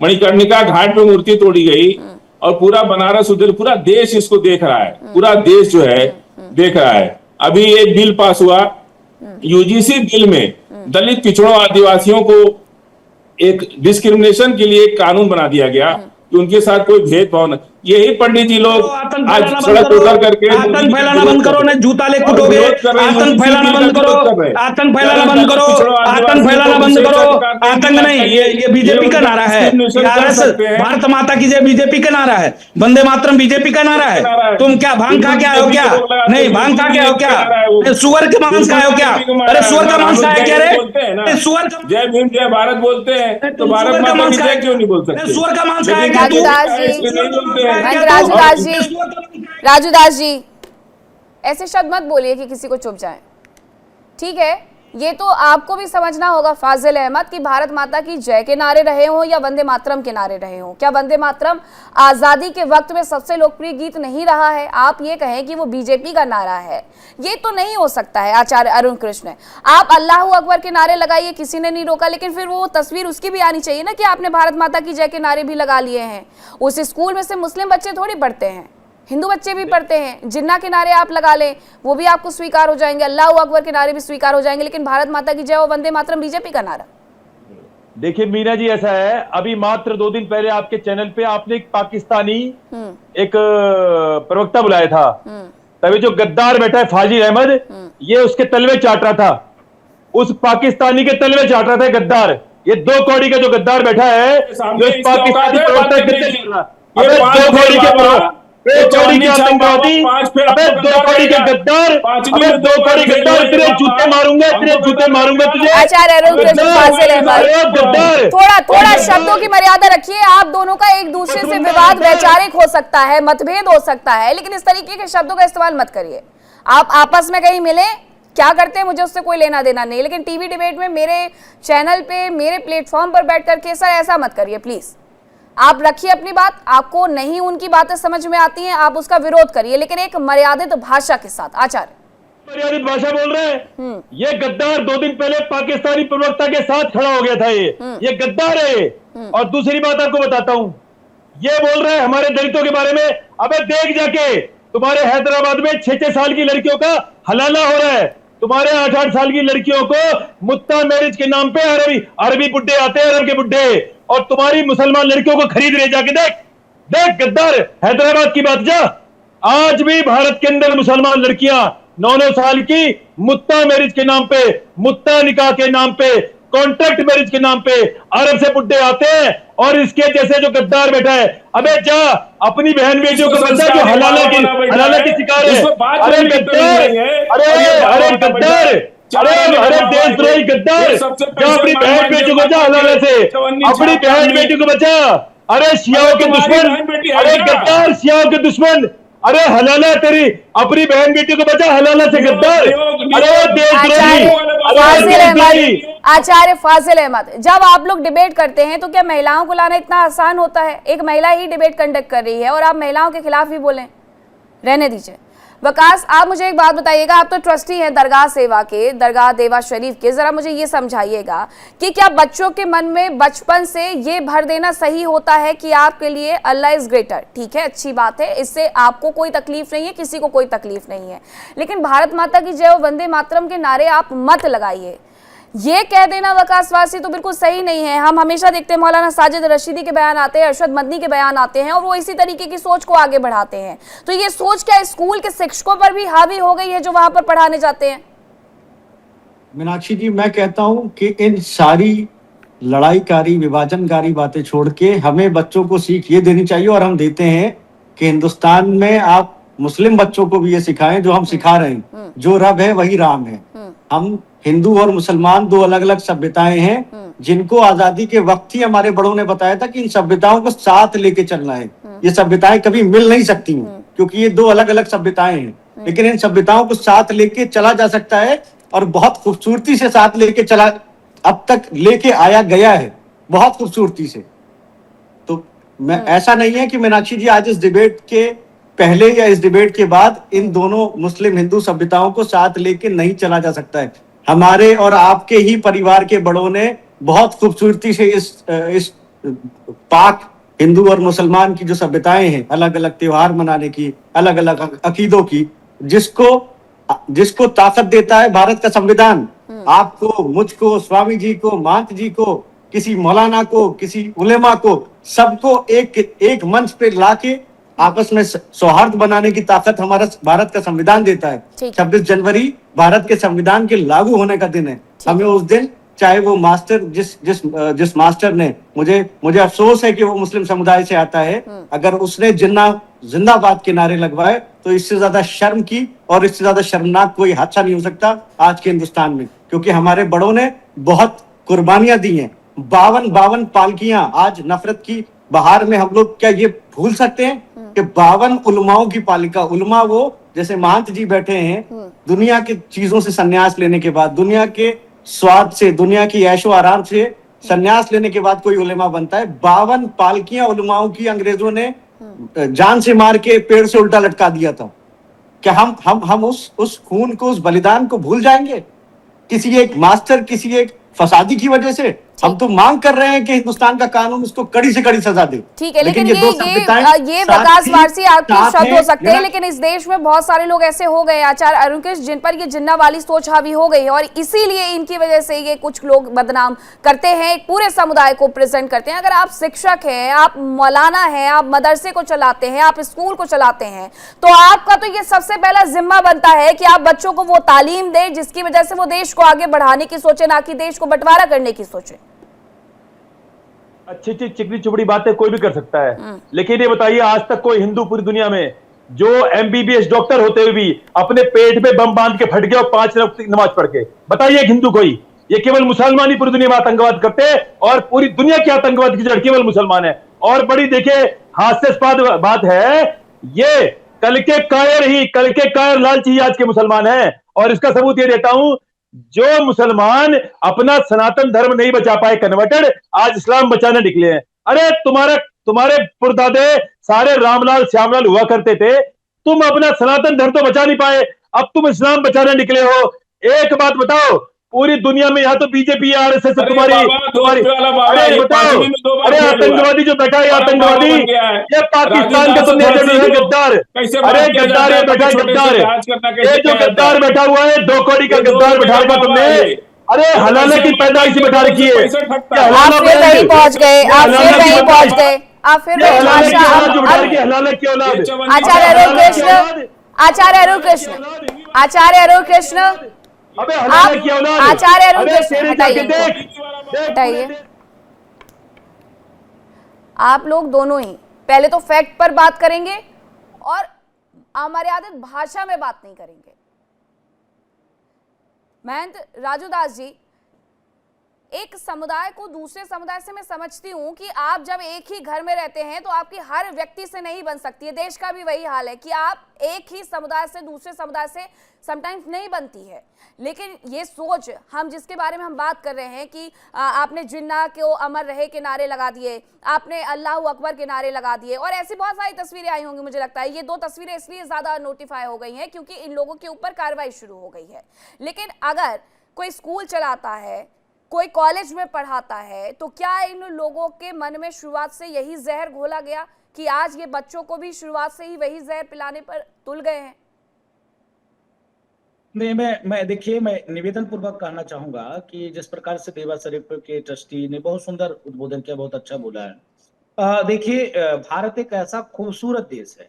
Speaker 6: मणिकर्णिका घाट पे मूर्ति तोड़ी गई और पूरा बनारस उधर, पूरा देश इसको देख रहा है, पूरा देश जो है देख रहा है। अभी एक बिल पास हुआ, यूजीसी बिल में दलित पिछड़ों आदिवासियों को एक डिस्क्रिमिनेशन के लिए एक कानून बना दिया गया कि उनके साथ कोई भेदभाव न। यही पंडित जी लोग आज सड़क उतर करके
Speaker 8: आतंक फैलाना बंद करो, ने जूता ले कुटोगे। आतंक फैलाना बंद करो, आतंक फैलाना बंद करो, आतंक फैलाना बंद करो। आतंक नहीं, ये बीजेपी का नारा है। भारत माता की जय बीजेपी का नारा है, वंदे मातरम बीजेपी का नारा है। तुम क्या भांग खा के आए हो क्या? नहीं, भांग खा के आए हो क्या? सुअर के मांस खाए हो क्या? अरे सुअर का मांस खाया क्या रे? सुअर का
Speaker 6: जय भीम जय भारत बोलते हैं, तो भारत माता की जय क्यों नहीं बोल सकते?
Speaker 8: सुअर का मांस खाया क्या?
Speaker 1: राजूदास जी, राजूदास जी, ऐसे शब्द मत बोलिए कि किसी को चुप जाए, ठीक है? ये तो आपको भी समझना होगा फाजिल अहमद कि भारत माता की जय के नारे रहे हों या वंदे मातरम के नारे रहे हों, क्या वंदे मातरम आजादी के वक्त में सबसे लोकप्रिय गीत नहीं रहा है? आप ये कहें कि वो बीजेपी का नारा है, ये तो नहीं हो सकता है। आचार्य अरुण कृष्ण, आप अल्लाह अकबर के नारे लगाइए, किसी ने नहीं रोका, लेकिन फिर वो तस्वीर उसकी भी आनी चाहिए ना कि आपने भारत माता की जय के नारे भी लगा लिए हैं। उस स्कूल में से मुस्लिम बच्चे थोड़ी पढ़ते हैं, हिंदू बच्चे भी पढ़ते हैं। जिन्ना के नारे आप लगा लें वो भी आपको स्वीकार हो जाएंगे, अल्लाह अकबर के नारे भी स्वीकार हो जाएंगे, लेकिन भारत माता की जय और वंदे मातरम बीजेपी का नारा।
Speaker 9: देखिए मीना जी, ऐसा है, अभी मात्र 2 दिन पहले आपके चैनल पे आपने एक पाकिस्तानी एक प्रवक्ता बुलाया था, तभी जो गद्दार बैठा है फाजिल अहमद, ये उसके तलवे चाट रहा था, उस पाकिस्तानी के तलवे चाट रहा था गद्दार। ये 2 कौड़ी का जो गद्दार बैठा है, जो इस पाकिस्तानी प्रवक्ता के गद्दार कर रहा है। अबे 2 कौड़ी के गद्दार, तेरे जूते मारूंगा तुझे।
Speaker 1: आचार्य अरुण कृष्ण फाजिल अहमद, थोड़ा शब्दों की मर्यादा रखिए। आप दोनों का एक दूसरे से विवाद वैचारिक हो सकता है, मतभेद हो सकता है, लेकिन इस तरीके के शब्दों का इस्तेमाल मत करिए। आप आपस में कहीं मिले, क्या करते हैं मुझे उससे कोई लेना देना नहीं, लेकिन टीवी डिबेट में मेरे चैनल पे मेरे प्लेटफॉर्म पर बैठ करके सर ऐसा मत करिए प्लीज। आप रखिए अपनी बात, आपको नहीं उनकी बातें समझ में आती हैं, आप उसका विरोध करिए, लेकिन एक मर्यादित भाषा के साथ। आचार्य,
Speaker 9: मर्यादित भाषा बोल रहे हैं? ये गद्दार 2 दिन पहले पाकिस्तानी प्रवक्ता के साथ खड़ा हो गया था। ये गद्दार है। और दूसरी बात आपको बताता हूं, ये बोल रहे हैं हमारे दलितों के बारे में। अबे देख जाके, तुम्हारे हैदराबाद में 6-6 साल की लड़कियों का हलाला हो रहा है, तुम्हारे 8-8 साल की लड़कियों को मुत्ता मैरिज के नाम पे अरबी बुड्ढे आते हैं, अरब के बुड्ढे, और तुम्हारी मुसलमान लड़कियों को खरीद रहे। जाके देख गद्दार, हैदराबाद की बात जा। आज भी भारत के अंदर मुसलमान लड़कियां 9-9 साल की मुत्ता मैरिज के नाम पे, मुत्ता निकाह के नाम पे, कॉन्ट्रैक्ट मैरिज के नाम पे अरब से बुड्ढे आते हैं, और इसके जैसे जो गद्दार बैठा है, अबे जा अपनी बहन बेटियों को बता जो हलाला की शिकार है। अरे गद्दार, अरे गद्दार, अरे देशद्रोही गद्दार, जा अपनी बहन बेटियों को बचा हलाला से, अपनी बहन बेटी को बचा। अरे शियाओं के दुश्मन, अरे गद्दार शियाओं के दुश्मन, अरे हलाला तेरी अपनी बहन बेटी को बचा हलाला से गद्दार। अरे देशद्रोही।
Speaker 1: आचार्य फाजिल अहमद, जब आप लोग डिबेट करते हैं तो क्या महिलाओं को लाना इतना आसान होता है? एक महिला ही डिबेट कंडक्ट कर रही है और आप महिलाओं के खिलाफ ही बोलें, रहने दीजिए। वकास, आप मुझे एक बात बताइएगा, आप तो ट्रस्टी हैं दरगाह सेवा के, दरगाह देवा शरीफ के, जरा मुझे ये समझाइएगा कि क्या बच्चों के मन में बचपन से ये भर देना सही होता है कि आपके लिए अल्लाह इज ग्रेटर? ठीक है, अच्छी बात है, इससे आपको कोई तकलीफ नहीं है, किसी को कोई तकलीफ नहीं है, लेकिन भारत माता की जय और वंदे मातरम के नारे आप मत लगाइए, ये कह देना वकासवासी तो बिल्कुल सही नहीं है। हम हमेशा देखते हैं मौलाना साजिद रशीदी के बयान आते हैं, अरशद मदनी के बयान आते हैं, और वो इसी तरीके की सोच को आगे बढ़ाते हैं। तो ये सोच क्या स्कूल के शिक्षकों पर भी हावी हो गई है जो वहां पर पढ़ाने जाते हैं?
Speaker 5: मीनाक्षी जी, मैं कहता हूं कि इन सारी लड़ाईकारी, विभाजनकारी बातें छोड़ के हमें बच्चों को सीख ये देनी चाहिए, और हम देते हैं कि हिंदुस्तान में आप मुस्लिम बच्चों को भी ये सिखाएं जो हम सिखा रहे हैं, जो रब है वही राम है। हम हिंदू और मुसलमान दो अलग अलग सभ्यताएं हैं, जिनको आजादी के वक्त ही हमारे बड़ों ने बताया था कि इन सभ्यताओं को साथ लेके चलना है। ये सभ्यताएं कभी मिल नहीं सकती हैं, क्योंकि ये दो अलग अलग सभ्यताएं हैं, लेकिन इन सभ्यताओं को साथ लेके चला जा सकता है, और बहुत खूबसूरती से साथ लेके चला, अब तक लेके आया गया है बहुत खूबसूरती से। तो मैं, ऐसा नहीं है कि मीनाक्षी जी आज इस डिबेट के पहले या इस डिबेट के बाद इन दोनों मुस्लिम हिंदू सभ्यताओं को साथ लेके नहीं चला जा सकता है। हमारे और आपके ही परिवार के बड़ों ने बहुत खूबसूरती से इस पाक हिंदू और मुसलमान की जो सभ्यताएं हैं, अलग अलग त्योहार मनाने की, अलग अलग अकीदों की, जिसको ताकत देता है भारत का संविधान। आपको, मुझको, स्वामी जी को, महंत जी को, किसी मौलाना को, किसी उलेमा को, सबको एक मंच पे लाके आपस में सौहार्द बनाने की ताकत हमारा भारत का संविधान देता है। 26 जनवरी भारत के संविधान के लागू होने का दिन है। हमें उस दिन, चाहे वो मास्टर जिस मास्टर ने, मुझे अफसोस है कि वो मुस्लिम समुदाय से आता है, अगर उसने जिंदाबाद के नारे लगवाए तो इससे ज्यादा शर्म की और इससे ज्यादा शर्मनाक कोई हादसा नहीं हो सकता आज के हिंदुस्तान में, क्योंकि हमारे बड़ों ने बहुत कुर्बानियां दी हैं। 52 पालकियां आज नफरत की बहार में, हम लोग क्या ये भूल सकते हैं कि 52 उलमाओं की पालिका, उलमा वो जैसे महंत जी बैठे हैं, दुनिया की चीजों से संन्यास लेने के बाद, दुनिया के स्वाद से, दुनिया की ऐशो आराम से संन्यास लेने के बाद कोई उलेमा बनता है। 52 पालकियां उलमाओं की अंग्रेजों ने जान से मार के पेड़ से उल्टा लटका दिया था। क्या हम उस खून को, उस बलिदान को भूल जाएंगे किसी एक मास्टर, किसी एक फसादी की वजह से? हम तो मांग कर रहे हैं कि हिंदुस्तान का कानून उसको कड़ी से कड़ी सजा दे।
Speaker 1: ठीक है, लेकिन ये विकास वारसी आपके शब्द हो सकते हैं, लेकिन इस देश में बहुत सारे लोग ऐसे हो गए आचार्य अरुण कृष्ण, जिन पर ये जिन्ना वाली सोच हावी हो गई है, और इसीलिए इनकी वजह से ये कुछ लोग बदनाम करते हैं, एक पूरे समुदाय को प्रेजेंट करते हैं। अगर आप शिक्षक हैं, आप मौलाना हैं, आप मदरसे को चलाते हैं, आप स्कूल को चलाते हैं, तो आपका तो ये सबसे पहला जिम्मा बनता है कि आप बच्चों को वो तालीम दें जिसकी वजह से वो देश को आगे बढ़ाने की सोचे, ना कि देश को बंटवारा करने की सोचे।
Speaker 9: अच्छी चिकनी चुपड़ी बातें कोई भी कर सकता है, लेकिन ये बताइए, आज तक कोई हिंदू पूरी दुनिया में जो MBBS डॉक्टर होते हुए भी अपने पेट में बम बांध के फट गया और 5 नमाज पढ़ के, बताइए एक हिंदू कोई? ये केवल मुसलमान ही पूरी दुनिया में आतंकवाद करते हैं, और पूरी दुनिया की आतंकवाद की जड़ केवल मुसलमान है। और बड़ी देखिए हास्यास्पद बात है, ये कल के कायर लालची आज के मुसलमान हैं। और इसका सबूत ये देता हूं, जो मुसलमान अपना सनातन धर्म नहीं बचा पाए, कन्वर्टेड, आज इस्लाम बचाने निकले हैं। अरे तुम्हारे पुरदादे सारे रामलाल श्यामलाल हुआ करते थे, तुम अपना सनातन धर्म तो बचा नहीं पाए, अब तुम इस्लाम बचाने निकले हो। एक बात बताओ, पूरी दुनिया में यहाँ तो बीजेपी RSS तुम्हारी अरे बताओ, अरे आतंकवादी जो बैठा है, आतंकवादी ये पाकिस्तान का तुमने है गद्दार। अरे गद्दार ये बैठा है, गद्दार, ये जो गद्दार बैठा हुआ है, 2 कौड़ी का गद्दार बैठा हुआ तुमने। अरे हलाले की पैदाइश बैठा रखी है।
Speaker 1: आप फिर वहीं पहुंच गए, आप फिर वहीं पहुंच गए, आप फिर वहीं आचार्य अरुण कृष्ण, आचार्य अरुण कृष्ण, आचार्य अरुण कृष्ण, आचार्य अरुण कृष्ण हटाइए। आप लोग दोनों ही पहले तो फैक्ट पर बात करेंगे और अमर्यादित भाषा में बात नहीं करेंगे। महंत राजू दास जी, एक समुदाय को दूसरे समुदाय से मैं समझती हूं कि आप जब एक ही घर में रहते हैं तो आपकी हर व्यक्ति से नहीं बन सकती है। देश का भी वही हाल है कि आप एक ही समुदाय से दूसरे समुदाय से समटाइम्स नहीं बनती है। लेकिन ये सोच हम जिसके बारे में हम बात कर रहे हैं कि आपने जिन्ना को अमर रहे के नारे लगा दिए, आपने अल्लाह अकबर के नारे लगा दिए, और ऐसी बहुत सारी तस्वीरें आई होंगी। मुझे लगता है ये 2 तस्वीरें इसलिए ज्यादा नोटिफाई हो गई हैं क्योंकि इन लोगों के ऊपर कार्रवाई शुरू हो गई है। लेकिन अगर कोई स्कूल चलाता है, कोई कॉलेज में पढ़ाता है, तो क्या इन लोगों के मन में शुरुआत से यही जहर घोला गया कि आज ये बच्चों को भी शुरुआत से ही वही जहर पिलाने पर तुल गए हैं?
Speaker 7: नहीं, मैं देखिए, मैं निवेदन पूर्वक कहना चाहूंगा कि जिस प्रकार से देवा शरीफ के ट्रस्टी ने बहुत सुंदर उद्बोधन किया, बहुत अच्छा बोला है। देखिए, भारत एक ऐसा खूबसूरत देश है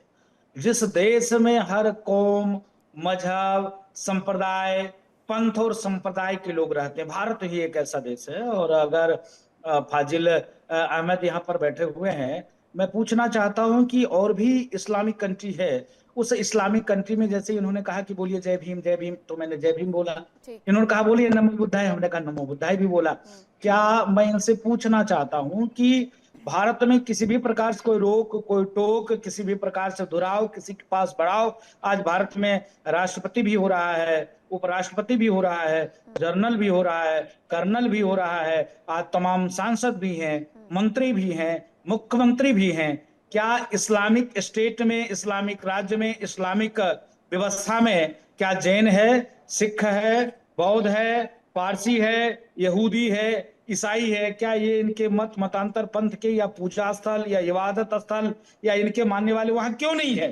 Speaker 7: जिस देश में हर कौम, मजहब, संप्रदाय, पंथ और संप्रदाय के लोग रहते हैं। भारत ही एक ऐसा देश है। और अगर फाजिल अहमद यहाँ पर बैठे हुए हैं, मैं पूछना चाहता हूं कि और भी इस्लामिक कंट्री है, उस इस्लामिक कंट्री में जैसे इन्होंने कहा कि बोलिए जय भीम, तो मैंने जय भीम बोला। इन्होंने कहा बोलिए नमो बुद्धाय, हमने कहा नमो बुद्धाय भी बोला। क्या मैं इनसे पूछना चाहता हूं कि भारत में किसी भी प्रकार से कोई रोक, कोई टोक, किसी भी प्रकार से दुराव, किसी के पास बढ़ाव, आज भारत में राष्ट्रपति भी हो रहा है, उपराष्ट्रपति भी हो रहा है, जनरल भी हो रहा है, कर्नल भी हो रहा है, आज तमाम सांसद भी हैं, मंत्री भी हैं, मुख्यमंत्री भी हैं। क्या इस्लामिक स्टेट में, इस्लामिक राज्य में, इस्लामिक व्यवस्था में क्या जैन है, सिख है, बौद्ध है, पारसी है, यहूदी है, ईसाई है? क्या ये इनके मतांतर पंथ के या पूजा स्थल या इबादत स्थल या इनके मानने वाले वहां क्यों नहीं है?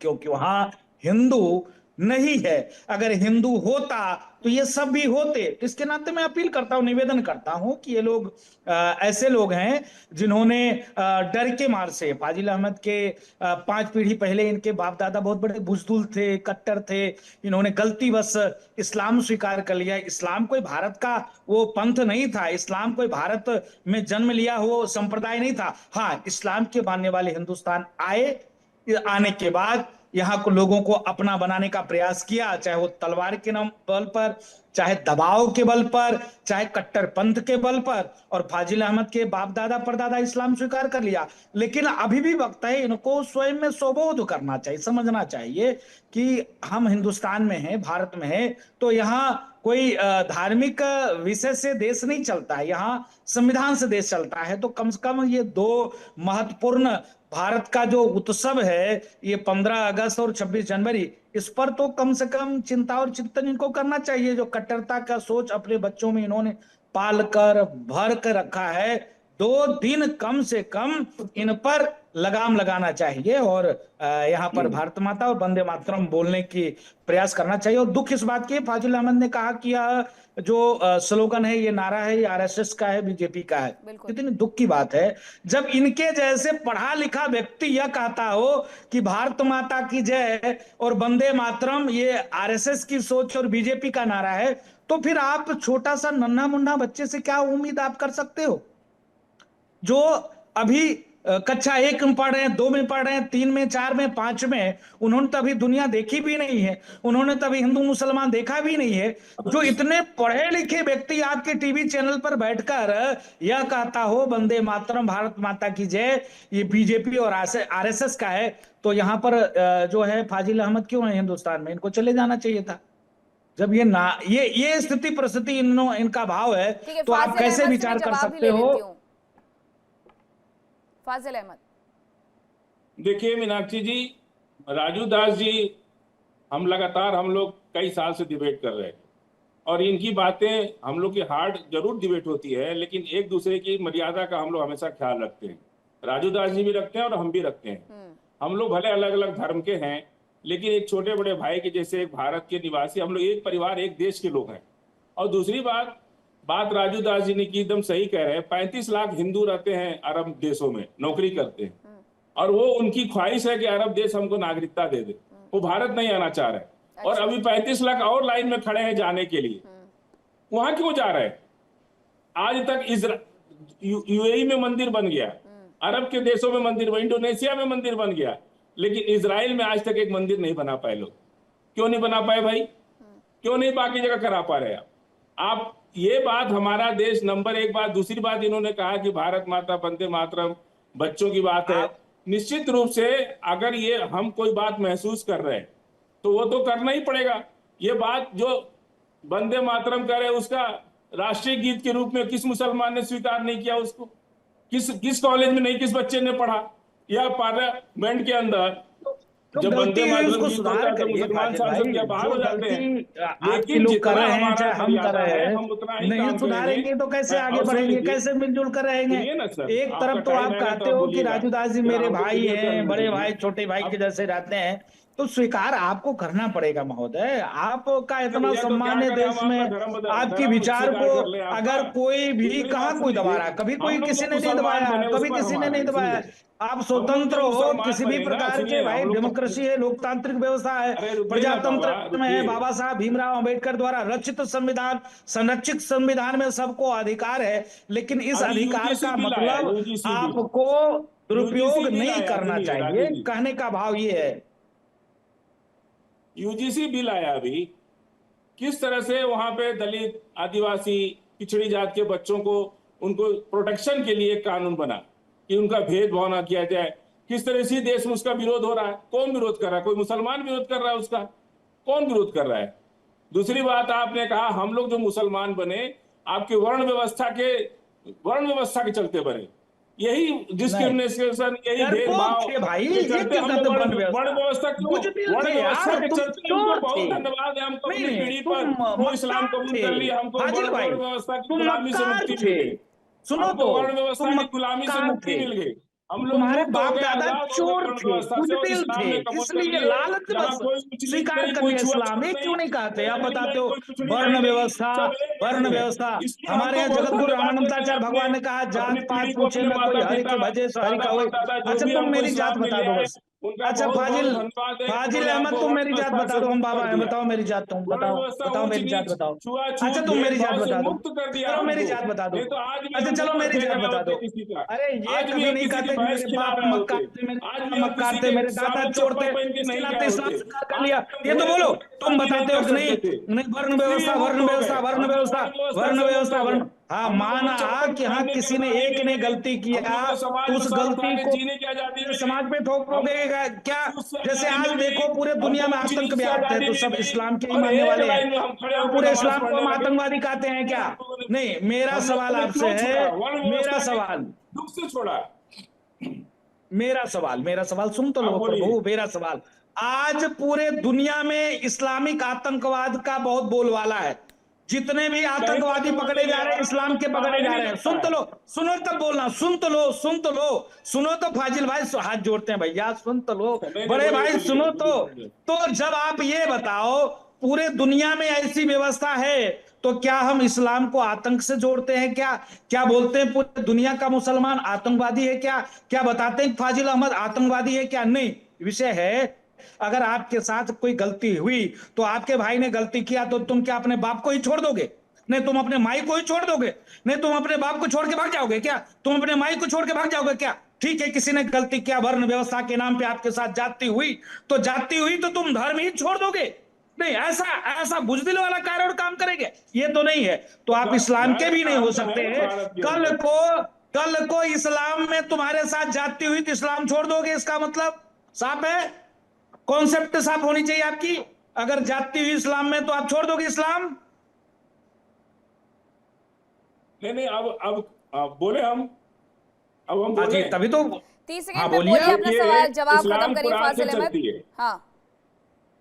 Speaker 7: क्योंकि वहां हिंदू नहीं है। अगर हिंदू होता तो ये सब भी होते। तो इसके नाते मैं अपील करता हूं, निवेदन करता हूं कि ये लोग ऐसे लोग हैं जिन्होंने डर के मार से, फाजिल अहमद के 5 पीढ़ी पहले इनके बाप दादा बहुत बड़े बुजदुल थे, कट्टर थे, इन्होंने गलती बस इस्लाम स्वीकार कर लिया। इस्लाम कोई भारत का वो पंथ नहीं था, इस्लाम कोई भारत में जन्म लिया हो संप्रदाय नहीं था। हाँ, इस्लाम के मानने वाले हिंदुस्तान आए, आने के बाद यहाँ को लोगों को अपना बनाने का प्रयास किया, चाहे वो तलवार के नाम बल पर, चाहे दबाव के बल पर, चाहे कट्टरपंथ के बल पर। और फाजिल अहमद के बाप दादा परदादा इस्लाम स्वीकार कर लिया। लेकिन अभी भी वक्त है इनको स्वयं में स्वबोध करना चाहिए, समझना चाहिए कि हम हिंदुस्तान में हैं, भारत में हैं, तो यहाँ कोई धार्मिक विषय से देश नहीं चलता है, यहाँ संविधान से देश चलता है। तो कम से कम ये 2 महत्वपूर्ण भारत का जो उत्सव है, ये 15 अगस्त और 26 जनवरी, इस पर तो कम से कम चिंता और चिंतन इनको करना चाहिए। जो कट्टरता का सोच अपने बच्चों में इन्होंने पाल कर भर कर रखा है, 2 दिन कम से कम इन पर लगाम लगाना चाहिए और यहाँ पर भारत माता और वंदे मातरम बोलने की प्रयास करना चाहिए। और दुख इस बात की, फाजिल अहमद ने कहा कि यह जो स्लोगन है, ये नारा है, ये आरएसएस का है, बीजेपी का है। कितनी दुख की बात है जब इनके जैसे पढ़ा लिखा व्यक्ति यह कहता हो कि भारत माता की जय और वंदे मातरम ये आरएसएस की सोच और बीजेपी का नारा है। तो फिर आप छोटा सा नन्हा मुन्ना बच्चे से क्या उम्मीद आप कर सकते हो, जो अभी कक्षा 1 में पढ़ रहे हैं, 2 में पढ़ रहे हैं, 3 में, 4 में, 5 में, उन्होंने तो अभी दुनिया देखी भी नहीं है, उन्होंने तो अभी हिंदू मुसलमान देखा भी नहीं है। जो इतने पढ़े लिखे व्यक्ति आपके टीवी चैनल पर बैठकर यह कहता हो वंदे मातरम, भारत माता की जय, ये बीजेपी और आरएसएस का है, तो यहाँ पर जो है फाजिल अहमद क्यों है हिंदुस्तान में? इनको चले जाना चाहिए था। जब ये स्थिति परिस्थिति इनका भाव है, तो आप कैसे विचार कर सकते हो?
Speaker 1: फाजिल अहमद,
Speaker 6: देखिए मीनाक्षी जी, राजू दास जी, हम लोग कई साल से डिबेट कर रहे हैं और इनकी बातें हम लोग की हार्ड जरूर डिबेट होती है, लेकिन एक दूसरे की मर्यादा का हम लोग हमेशा ख्याल रखते हैं। राजू दास जी भी रखते हैं और हम भी रखते हैं। हम लोग भले अलग अलग धर्म के हैं, लेकिन एक छोटे बड़े भाई के जैसे, एक भारत के निवासी, हम लोग एक परिवार, एक देश के लोग हैं। और दूसरी बात राजू दास जी ने की, एकदम सही कह रहे हैं। 35 लाख हिंदू रहते हैं अरब देशों में, नौकरी करते हैं, और वो उनकी ख्वाहिश है कि अरब देश हमको नागरिकता दे दे। वो भारत नहीं आना चाह रहे और अभी 35 लाख और लाइन में खड़े हैं जाने के लिए। वहां क्यों जा रहे हैं? आज तक यूएई में मंदिर बन गया, अरब के देशों में मंदिर बन, इंडोनेशिया में मंदिर बन गया, लेकिन इजराइल में आज तक एक मंदिर नहीं बना पाए लोग। क्यों नहीं बना पाए भाई? क्यों नहीं बाकी जगह करा पा रहे आप? ये बात, हमारा देश नंबर 1 बात। दूसरी बात, इन्होंने कहा कि भारत माता, वंदे मातरम बच्चों की बात है। निश्चित रूप से अगर ये हम कोई बात महसूस कर रहे हैं तो वो तो करना ही पड़ेगा। ये बात जो वंदे मातरम कर रहे हैं, उसका राष्ट्रीय गीत के रूप में किस मुसलमान ने स्वीकार नहीं किया उसको? किस कॉलेज में नहीं, किस बच्चे ने पढ़ा? या पार्लियामेंट के अंदर जब वंदे मातरम गीत होता है तो मुसलमान सांसद क्या बाहर हो जाते हैं? लेकिन
Speaker 7: कर रहे हैं, चाहे हम कर रहे हैं, हम उतना ही नहीं सुधारेंगे तो कैसे आगे बढ़ेंगे, कैसे मिलजुल कर रहेंगे? एक तरफ तो आप कहते हो कि राजू दास जी मेरे भाई हैं, बड़े भाई छोटे भाई के जैसे रहते हैं, तो स्वीकार आपको करना पड़ेगा महोदय। आपका इतना
Speaker 6: भैया, तो
Speaker 7: सम्मान
Speaker 6: क्या
Speaker 7: है
Speaker 6: करें,
Speaker 7: देश
Speaker 6: हम
Speaker 7: में,
Speaker 6: अपना धर्म
Speaker 7: आपकी
Speaker 6: धर्म
Speaker 7: विचार
Speaker 6: स्वीकार
Speaker 7: को
Speaker 6: कर लें आपका।
Speaker 7: अगर कोई भी
Speaker 6: दूसरी
Speaker 7: कहाँ
Speaker 6: बात
Speaker 7: कोई
Speaker 6: सुन
Speaker 7: दबा
Speaker 6: लीजिए,
Speaker 7: रहा है, कभी
Speaker 6: हम
Speaker 7: कोई
Speaker 6: लोग
Speaker 7: किसी
Speaker 6: जो
Speaker 7: ने नहीं
Speaker 6: मुसलमान
Speaker 7: दबाया,
Speaker 6: बने उस
Speaker 7: कभी
Speaker 6: पर
Speaker 7: किसी ने नहीं
Speaker 6: हमारे,
Speaker 7: दबाया।
Speaker 6: सुनिए,
Speaker 7: आप
Speaker 6: हम लोग
Speaker 7: स्वतंत्र
Speaker 6: जो
Speaker 7: हो,
Speaker 6: मुसलमान
Speaker 7: किसी भी
Speaker 6: बने ना,
Speaker 7: प्रकार के,
Speaker 6: सुनिए,
Speaker 7: भाई
Speaker 6: हम लोग
Speaker 7: डेमोक्रेसी है, लोकतांत्रिक व्यवस्था है,
Speaker 6: अरे रुकिए ना बाबा,
Speaker 7: प्रजातंत्र में है,
Speaker 6: रुकिए।
Speaker 7: बाबा साहब भीमराव अंबेडकर द्वारा रचित संविधान, संरक्षित संविधान में सबको अधिकार है। लेकिन इस
Speaker 6: अभी
Speaker 7: अधिकार
Speaker 6: यूजीसी
Speaker 7: का
Speaker 6: बिल आया,
Speaker 7: मतलब
Speaker 6: यूजीसी बिल,
Speaker 7: आपको दुरुपयोग
Speaker 6: यूजीसी बिल
Speaker 7: नहीं
Speaker 6: आया,
Speaker 7: करना
Speaker 6: सुनिए राजू
Speaker 7: चाहिए,
Speaker 6: जी,
Speaker 7: कहने का भाव ये है।
Speaker 6: यूजीसी बिल आया अभी, किस तरह से वहां पे दलित, आदिवासी, पिछड़ी जात के बच्चों को, उनको प्रोटेक्शन के लिए एक कानून बना कि उनका भेदभाव ना किया जाए। किस तरह से देश में उसका विरोध हो रहा है, कौन विरोध कर रहा है? कोई मुसलमान विरोध कर रहा है उसका? कौन विरोध कर रहा है? दूसरी बात, आपने कहा हम लोग जो मुसलमान बने आपके वर्ण व्यवस्था के चलते बने, यही
Speaker 7: नहीं,
Speaker 6: डिस्क्रिमिनेशन, यही
Speaker 7: डरपोक
Speaker 6: भेदभाव
Speaker 7: थे भाई,
Speaker 6: के
Speaker 7: ये
Speaker 6: चलते
Speaker 7: क्यों
Speaker 6: हम
Speaker 7: कहते
Speaker 6: लोग
Speaker 7: वर्ण
Speaker 6: वर्ण
Speaker 7: व्यवस्था?
Speaker 6: व्यवस्था क्यों,
Speaker 7: बुजदिल
Speaker 6: वर्ण
Speaker 7: थे
Speaker 6: व्यवस्था
Speaker 7: यार,
Speaker 6: के
Speaker 7: तुम
Speaker 6: चलते उनको
Speaker 7: चोर
Speaker 6: बहुत
Speaker 7: थे।
Speaker 6: धन्यवाद है, हमको
Speaker 7: नहीं
Speaker 6: अपनी
Speaker 7: नहीं,
Speaker 6: पीढ़ी पर
Speaker 7: तुम
Speaker 6: वो इस्लाम
Speaker 7: मक्कार
Speaker 6: कबूल
Speaker 7: थे
Speaker 6: कर लिया, हमको
Speaker 7: फाजिल भाई,
Speaker 6: वर्ण व्यवस्था की
Speaker 7: तुम
Speaker 6: गुलामी से
Speaker 7: मक्कार
Speaker 6: मुक्ति मिल
Speaker 7: थे।
Speaker 6: गई।
Speaker 7: सुनो
Speaker 6: हमको
Speaker 7: तो,
Speaker 6: वर्ण व्यवस्था
Speaker 7: तुम
Speaker 6: की गुलामी से
Speaker 7: मक्कार
Speaker 6: मुक्ति
Speaker 7: थे,
Speaker 6: मिल गई। हम लोग
Speaker 7: तुम्हारे
Speaker 6: मुक्त हो
Speaker 7: बाप
Speaker 6: गए,
Speaker 7: दादा
Speaker 6: आजाद हो गए
Speaker 7: चोर
Speaker 6: वर्ण
Speaker 7: थे,
Speaker 6: व्यवस्था से, और
Speaker 7: बुजदिल
Speaker 6: इस्लाम
Speaker 7: थे,
Speaker 6: ने कबूल कर
Speaker 7: इसलिए
Speaker 6: लिए।
Speaker 7: लालच
Speaker 6: जहाँ
Speaker 7: बस
Speaker 6: कोई ऊंच नीच
Speaker 7: स्वीकार
Speaker 6: नहीं,
Speaker 7: कर
Speaker 6: कोई
Speaker 7: लिया इस्लाम।
Speaker 6: छुआछूत
Speaker 7: ये
Speaker 6: नहीं,
Speaker 7: क्यों नहीं कहते?
Speaker 6: कोई
Speaker 7: आप
Speaker 6: अमीर
Speaker 7: बताते
Speaker 6: नहीं,
Speaker 7: हो
Speaker 6: कोई पिछड़ी
Speaker 7: वर्ण
Speaker 6: जाति नहीं,
Speaker 7: व्यवस्था,
Speaker 6: सब एक
Speaker 7: वर्ण
Speaker 6: जैसे हैं।
Speaker 7: व्यवस्था।
Speaker 6: इसलिए
Speaker 7: हमारे
Speaker 6: हमको
Speaker 7: यहाँ
Speaker 6: बहुत
Speaker 7: जगत गुरु
Speaker 6: धन्यवाद देते हैं,
Speaker 7: रामानंदाचार्य
Speaker 6: अपने
Speaker 7: भगवान ने कहा,
Speaker 6: अपनी
Speaker 7: जात
Speaker 6: पीढ़ी
Speaker 7: पात
Speaker 6: को,
Speaker 7: पूछे
Speaker 6: अपने
Speaker 7: न कोई,
Speaker 6: माता
Speaker 7: हरि
Speaker 6: पिता,
Speaker 7: के भजे हरि
Speaker 6: दादा
Speaker 7: का होए।
Speaker 6: परदादा जो
Speaker 7: अच्छा
Speaker 6: भी
Speaker 7: तुम
Speaker 6: हमको
Speaker 7: मेरी जात
Speaker 6: इस्लाम में
Speaker 7: बता
Speaker 6: ले
Speaker 7: दो
Speaker 6: आए,
Speaker 7: बस।
Speaker 6: उनका
Speaker 7: अच्छा
Speaker 6: बहुत बहुत
Speaker 7: फाजिल,
Speaker 6: धन्यवाद है कि
Speaker 7: फाजिल
Speaker 6: उन्होंने
Speaker 7: अहमद,
Speaker 6: हमको
Speaker 7: तुम
Speaker 6: वर्ण
Speaker 7: मेरी जात
Speaker 6: व्यवस्था
Speaker 7: बता
Speaker 6: से
Speaker 7: दो, हम
Speaker 6: मुक्त
Speaker 7: बाबा
Speaker 6: कर
Speaker 7: हैं,
Speaker 6: दिया।
Speaker 7: बताओ मेरी जात, तुम
Speaker 6: वर्ण
Speaker 7: बताओ,
Speaker 6: व्यवस्था,
Speaker 7: बताओ
Speaker 6: ऊंच
Speaker 7: मेरी जात
Speaker 6: नीच,
Speaker 7: बताओ। अच्छा
Speaker 6: छुआछूत,
Speaker 7: तुम मेरी जात
Speaker 6: भेदभाव से
Speaker 7: बता दो,
Speaker 6: मुक्त कर दिया
Speaker 7: चलो मेरी
Speaker 6: हमको।
Speaker 7: जात बता दो।
Speaker 6: नहीं तो आज भी
Speaker 7: अच्छा
Speaker 6: हम
Speaker 7: चलो
Speaker 6: मुंह
Speaker 7: मेरी
Speaker 6: रखे
Speaker 7: जात
Speaker 6: खड़े
Speaker 7: बता
Speaker 6: होते
Speaker 7: दो।
Speaker 6: किसी का,
Speaker 7: अरे ये
Speaker 6: आज भी
Speaker 7: कभी
Speaker 6: हम
Speaker 7: नहीं
Speaker 6: किसी की
Speaker 7: कहते कि
Speaker 6: बहस
Speaker 7: मेरे
Speaker 6: खिला
Speaker 7: बाप
Speaker 6: रहे
Speaker 7: मक्कार
Speaker 6: होते,
Speaker 7: थे, मेरे
Speaker 6: आज
Speaker 7: दादा
Speaker 6: भी हम
Speaker 7: मक्कार
Speaker 6: किसी
Speaker 7: थे,
Speaker 6: के
Speaker 7: मेरे दादा
Speaker 6: सामने
Speaker 7: चोर थे,
Speaker 6: चप्पल पहन के
Speaker 7: इसके
Speaker 6: नहीं
Speaker 7: नाते
Speaker 6: गए
Speaker 7: इस्लाम
Speaker 6: होते।
Speaker 7: स्वीकार कर
Speaker 6: आज
Speaker 7: लिया।
Speaker 6: भी हम
Speaker 7: ये तो
Speaker 6: घोड़े
Speaker 7: बोलो,
Speaker 6: पे
Speaker 7: तुम
Speaker 6: सवारी नहीं
Speaker 7: बताते हो
Speaker 6: कर
Speaker 7: कि नहीं,
Speaker 6: सकते थे,
Speaker 7: नहीं वर्ण
Speaker 6: इसलिए
Speaker 7: व्यवस्था,
Speaker 6: मुक्त
Speaker 7: वर्ण
Speaker 6: हो
Speaker 7: व्यवस्था,
Speaker 6: गए।
Speaker 7: वर्ण
Speaker 6: हम लोग
Speaker 7: व्यवस्था,
Speaker 6: वर्ण व्यवस्था
Speaker 7: वर्ण
Speaker 6: से मुक्त
Speaker 7: व्यवस्था,
Speaker 6: हो
Speaker 7: वर्ण।
Speaker 6: गए।
Speaker 7: हाँ
Speaker 6: हम लोगों को
Speaker 7: माना
Speaker 6: चप्पल
Speaker 7: कि हाँ
Speaker 6: पहनने की
Speaker 7: किसी ने
Speaker 6: आजादी
Speaker 7: एक
Speaker 6: नहीं
Speaker 7: ने
Speaker 6: मिली,
Speaker 7: गलती
Speaker 6: हम
Speaker 7: किया,
Speaker 6: लोगों को समाज
Speaker 7: तो
Speaker 6: में
Speaker 7: उस
Speaker 6: सर उठा
Speaker 7: गलती
Speaker 6: के
Speaker 7: को
Speaker 6: जीने की आजादी मिली,
Speaker 7: समाज पे थोपोगे क्या?
Speaker 6: हमको उससे
Speaker 7: जैसे
Speaker 6: आजादी
Speaker 7: आज
Speaker 6: मिल गई,
Speaker 7: देखो पूरे दुनिया
Speaker 6: हमको
Speaker 7: में
Speaker 6: ऊंच
Speaker 7: आतंक
Speaker 6: नीच से
Speaker 7: व्याप्त है,
Speaker 6: आजादी
Speaker 7: तो
Speaker 6: मिल
Speaker 7: सब
Speaker 6: गई,
Speaker 7: इस्लाम के ही
Speaker 6: और
Speaker 7: मानने
Speaker 6: एक
Speaker 7: वाले हैं।
Speaker 6: लाइन में हम खड़े
Speaker 7: आप
Speaker 6: होकर
Speaker 7: पूरे
Speaker 6: नमाज
Speaker 7: इस्लाम को
Speaker 6: पढ़ने
Speaker 7: हम
Speaker 6: लगे।
Speaker 7: आतंकवादी कहते हैं क्या? नहीं, मेरा
Speaker 6: हम
Speaker 7: सवाल
Speaker 6: लोगों ने
Speaker 7: आपसे
Speaker 6: क्यों
Speaker 7: है,
Speaker 6: छोड़ा वर्ण
Speaker 7: मेरा
Speaker 6: व्यवस्था के
Speaker 7: सवाल,
Speaker 6: दुख से छोड़ा?
Speaker 7: मेरा सवाल सुन तो
Speaker 6: आप
Speaker 7: लो
Speaker 6: बोलिए।
Speaker 7: प्रभु, मेरा सवाल। आज पूरे दुनिया में इस्लामिक आतंकवाद का बहुत बोलबाला है। जितने भी
Speaker 6: नहीं तो
Speaker 7: आतंकवादी
Speaker 6: समझ
Speaker 7: पकड़े
Speaker 6: लीजिए,
Speaker 7: जा रहे हैं,
Speaker 6: हमारा
Speaker 7: इस्लाम के
Speaker 6: तो कहा
Speaker 7: पकड़े
Speaker 6: ही
Speaker 7: जा
Speaker 6: नहीं
Speaker 7: रहे हैं।
Speaker 6: जाता
Speaker 7: सुन तो
Speaker 6: है।
Speaker 7: लो, सुनो तब बोलना, सुन तो लो, सुन तो लो, सुनो तो फाजिल भाई, हाथ जोड़ते हैं भैया, सुन तो लो,
Speaker 6: नहीं नहीं,
Speaker 7: बड़े
Speaker 6: बोलिए
Speaker 7: भाई
Speaker 6: बोलिए
Speaker 7: सुनो
Speaker 6: बोलिए बोलिए।
Speaker 7: तो जब आप ये बताओ पूरे दुनिया में ऐसी व्यवस्था है, तो क्या हम इस्लाम को आतंक से जोड़ते हैं क्या? क्या बोलते हैं पूरी दुनिया का मुसलमान आतंकवादी है क्या? क्या बताते हैं फाजिल अहमद आतंकवादी है क्या? नहीं। विषय है, अगर आपके साथ कोई गलती हुई, तो आपके भाई ने गलती किया, तो तुम क्या अपने बाप को ही छोड़ दोगे? नहीं, तुम अपने माई को ही छोड़ दोगे? नहीं, तुम अपने बाप को छोड़ के भाग जाओगे क्या? तुम अपने माई को छोड़ के भाग जाओगे क्या? ठीक है, किसी ने गलती किया, वर्ण व्यवस्था के नाम पे आपके साथ जाती हुई, तो तुम धर्म ही छोड़ दोगे? नहीं, ऐसा ऐसा बुजदिल वाला कारण काम करेंगे, ये तो नहीं है। तो आप इस्लाम के
Speaker 6: धर्म
Speaker 7: भी नहीं हो
Speaker 6: धर्म तो
Speaker 7: सकते
Speaker 6: है ना
Speaker 7: हैं।
Speaker 6: भारत के
Speaker 7: कल
Speaker 6: अंदर।
Speaker 7: को कल को इस्लाम में तुम्हारे साथ जाती हुई तो इस्लाम छोड़ दोगे, इसका मतलब साफ है। कॉन्सेप्ट साफ होनी चाहिए आपकी। अगर जाती हुई इस्लाम में तो आप छोड़ दोगे इस्लाम?
Speaker 6: नहीं नहीं, अब बोले हम, अब हम
Speaker 7: हाँ
Speaker 6: बोले।
Speaker 7: जी, तभी तो।
Speaker 1: 30
Speaker 7: हाँ
Speaker 1: सेकंड में
Speaker 7: बोलिए
Speaker 1: बोलिए
Speaker 7: आप।
Speaker 1: अपना
Speaker 6: देखिए,
Speaker 1: सवाल, जवाब खत्म
Speaker 6: इस्लाम
Speaker 1: करिए
Speaker 6: कुरान से
Speaker 1: फाजिल अहमद।
Speaker 6: चलती है।
Speaker 1: हाँ,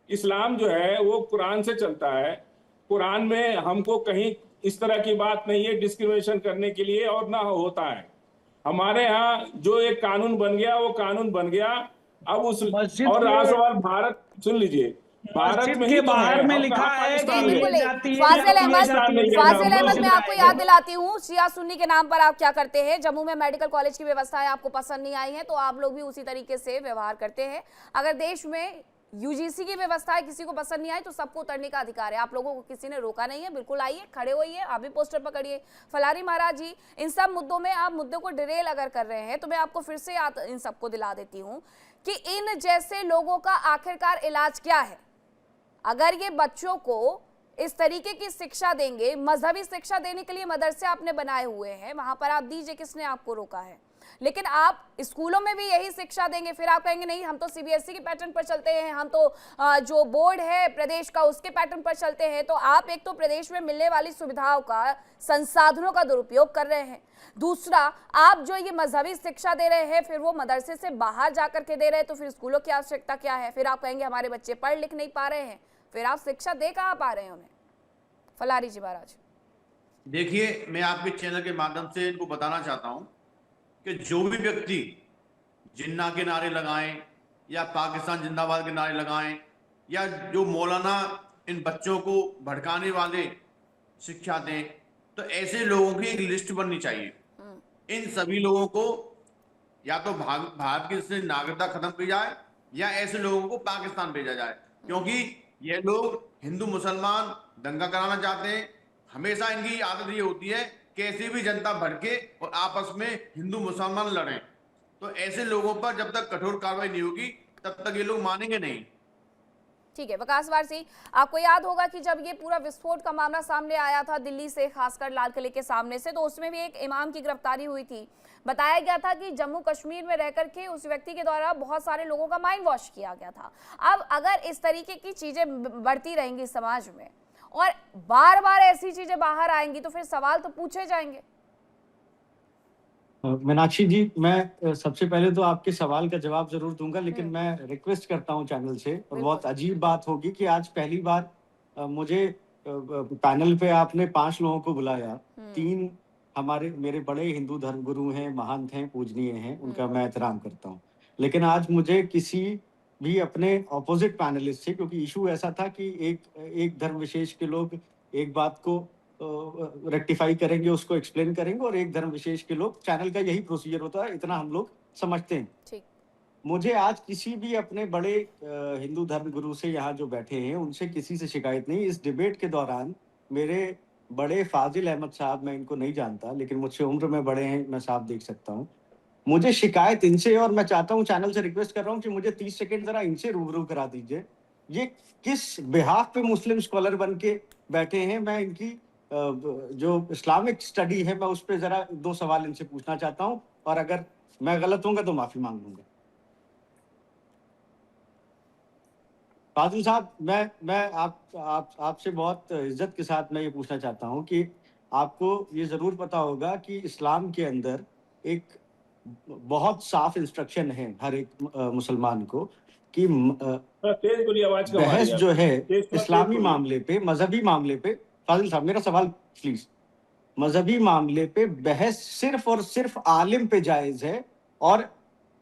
Speaker 6: इस्लाम जो है वो कुरान से चलता है। कुरान में हमको कहीं इस तरह की बात नहीं है डिस्क्रिमिनेशन करने के लिए, और ना होता है। हमारे यहाँ जो एक कानून बन गया वो कानून बन गया। अब उस
Speaker 7: मस्जिद
Speaker 6: और
Speaker 7: के
Speaker 6: राष्ट्रवाद भारत, सुन लीजिए, भारत
Speaker 7: मस्जिद
Speaker 6: में
Speaker 7: के
Speaker 6: ही तो है।
Speaker 7: बाहर में
Speaker 6: हम
Speaker 7: लिखा
Speaker 6: कहाँ
Speaker 7: है कि
Speaker 6: पाकिस्तान
Speaker 1: नहीं
Speaker 6: में?
Speaker 1: बिल्कुल
Speaker 7: जाती है,
Speaker 1: फाजिल अहमद,
Speaker 6: पाकिस्तान में गया
Speaker 1: फाजिल
Speaker 6: नाम
Speaker 1: अहमद, मैं आपको याद
Speaker 7: है।
Speaker 1: दिलाती हूँ, शिया सुन्नी के नाम पर आप क्या करते हैं। जम्मू में मेडिकल कॉलेज की व्यवस्थाएं आपको पसंद नहीं आई है, तो आप लोग भी उसी तरीके से व्यवहार करते हैं। अगर देश में यूजीसी की व्यवस्थाएं किसी को पसंद नहीं आई, तो सबको उतरने का अधिकार है। आप लोगों को किसी ने रोका नहीं है, बिल्कुल आइए, खड़े होइए, आप भी पोस्टर पकड़िए। फलारी महाराज जी, इन सब मुद्दों में आप मुद्दों को डिरेल अगर कर रहे हैं, तो मैं आपको फिर से इन सबको दिला देती हूँ कि इन जैसे लोगों का आखिरकार इलाज क्या है। अगर ये बच्चों को इस तरीके की शिक्षा देंगे, मजहबी शिक्षा देने के लिए मदरसे आपने बनाए हुए हैं, वहां पर आप दीजिए, किसने आपको रोका है? लेकिन आप स्कूलों में भी यही शिक्षा देंगे, फिर आप कहेंगे नहीं हम तो सीबीएसई के पैटर्न पर चलते हैं, हम तो जो बोर्ड है प्रदेश का उसके पैटर्न पर चलते हैं। तो आप एक तो प्रदेश में मिलने वाली सुविधाओं का, संसाधनों का दुरुपयोग कर रहे हैं। दूसरा, आप जो ये मजहबी शिक्षा दे रहे हैं, फिर वो मदरसे से बाहर जाकर के दे रहे हैं, तो फिर स्कूलों की आवश्यकता क्या है? फिर आप कहेंगे हमारे बच्चे पढ़ लिख नहीं पा रहे हैं, फिर आप शिक्षा दे कहाँ पा रहे हैं उन्हें? फलारी जी महाराज,
Speaker 3: देखिए, मैं आपके चैनल के माध्यम से इनको बताना चाहता हूं कि जो भी व्यक्ति जिन्ना के नारे लगाएं, या पाकिस्तान जिंदाबाद के नारे लगाएं, या जो मौलाना इन बच्चों को भड़काने वाले शिक्षा दें, तो ऐसे लोगों की एक लिस्ट बननी चाहिए। इन सभी लोगों को या तो भारत की से नागरिकता खत्म की जाए या ऐसे लोगों को पाकिस्तान भेजा जाए, क्योंकि ये लोग हिंदू मुसलमान दंगा कराना चाहते हैं। हमेशा इनकी आदत ये होती है कैसी भी जनता भड़के और आपस में हिंदू मुसलमान लड़ें। तो ऐसे लोगों पर जब तक कठोर कार्रवाई नहीं होगी तब तक ये लोग मानेंगे नहीं।
Speaker 1: ठीक है, विकास वारसी, आपको याद होगा कि जब ये पूरा विस्फोट का मामला सामने आया था दिल्ली से, खासकर लाल किले के सामने से, तो उसमें भी एक इमाम की गिरफ्तारी हुई थी। बताया गया था कि जम्मू कश्मीर में रहकर के उस व्यक्ति के द्वारा बहुत सारे लोगों का माइंड वॉश किया गया था। अब अगर इस तरीके की चीजें बढ़ती रहेंगी समाज में और बार बार ऐसी चीजें बाहर आएंगी तो फिर सवाल तो पूछे जाएंगे।
Speaker 5: मीनाक्षी जी, मैं सबसे पहले तो आपके सवाल का जवाब जरूर दूंगा, लेकिन मैं रिक्वेस्ट करता हूं चैनल से, और बहुत अजीब बात होगी कि आज पहली बार मुझे पैनल पे आपने 5 लोगों को बुलाया। 3 मेरे बड़े हिंदू धर्म गुरु हैं, महंत हैं, पूजनीय हैं, उनका मैं एहतराम करता हूं। लेकिन आज मुझे किसी भी अपने ऑपोजिट पैनलिस्ट से, क्योंकि इशू ऐसा था कि एक धर्म विशेष के लोग एक बात को रेक्टिफाई करेंगे, उसको एक्सप्लेन करेंगे, और एक धर्म विशेष के लोग, चैनल का यही प्रोसीजर होता है, इतना हम लोग समझते हैं।
Speaker 1: ठीक।
Speaker 5: मुझे आज किसी भी अपने बड़े हिंदू धर्म गुरु से, यहाँ जो बैठे हैं, उनसे किसी से शिकायत नहीं। इस डिबेट के दौरान मेरे बड़े फाजिल अहमद साहब, मैं इनको नहीं जानता लेकिन मुझसे उम्र में बड़े हैं, मैं साफ देख सकता हूँ, मुझे शिकायत इनसे, और मैं चाहता हूँ, चैनल से रिक्वेस्ट कर रहा हूँ कि मुझे 30 सेकेंड जरा इनसे रूबरू करा दीजिए। ये किस बिहाफ पे मुस्लिम स्कॉलर बन के बैठे हैं? मैं इनकी जो इस्लामिक स्टडी है, मैं उस पर जरा 2 सवाल इनसे पूछना चाहता हूं, और अगर मैं गलत होऊंगा तो माफी मांग लूंगा। फाजिल साहब, मैं आपसे बहुत इज्जत के साथ मैं ये पूछना चाहता हूं कि आपको ये जरूर पता होगा कि इस्लाम के अंदर एक बहुत साफ इंस्ट्रक्शन है हर एक मुसलमान को कि बहस जो है इस्लामी मामले पे, मजहबी मामले पे, फाजिल साहब मेरा सवाल प्लीज, मजहबी मामले पे बहस सिर्फ और सिर्फ आलिम पे जायज है, और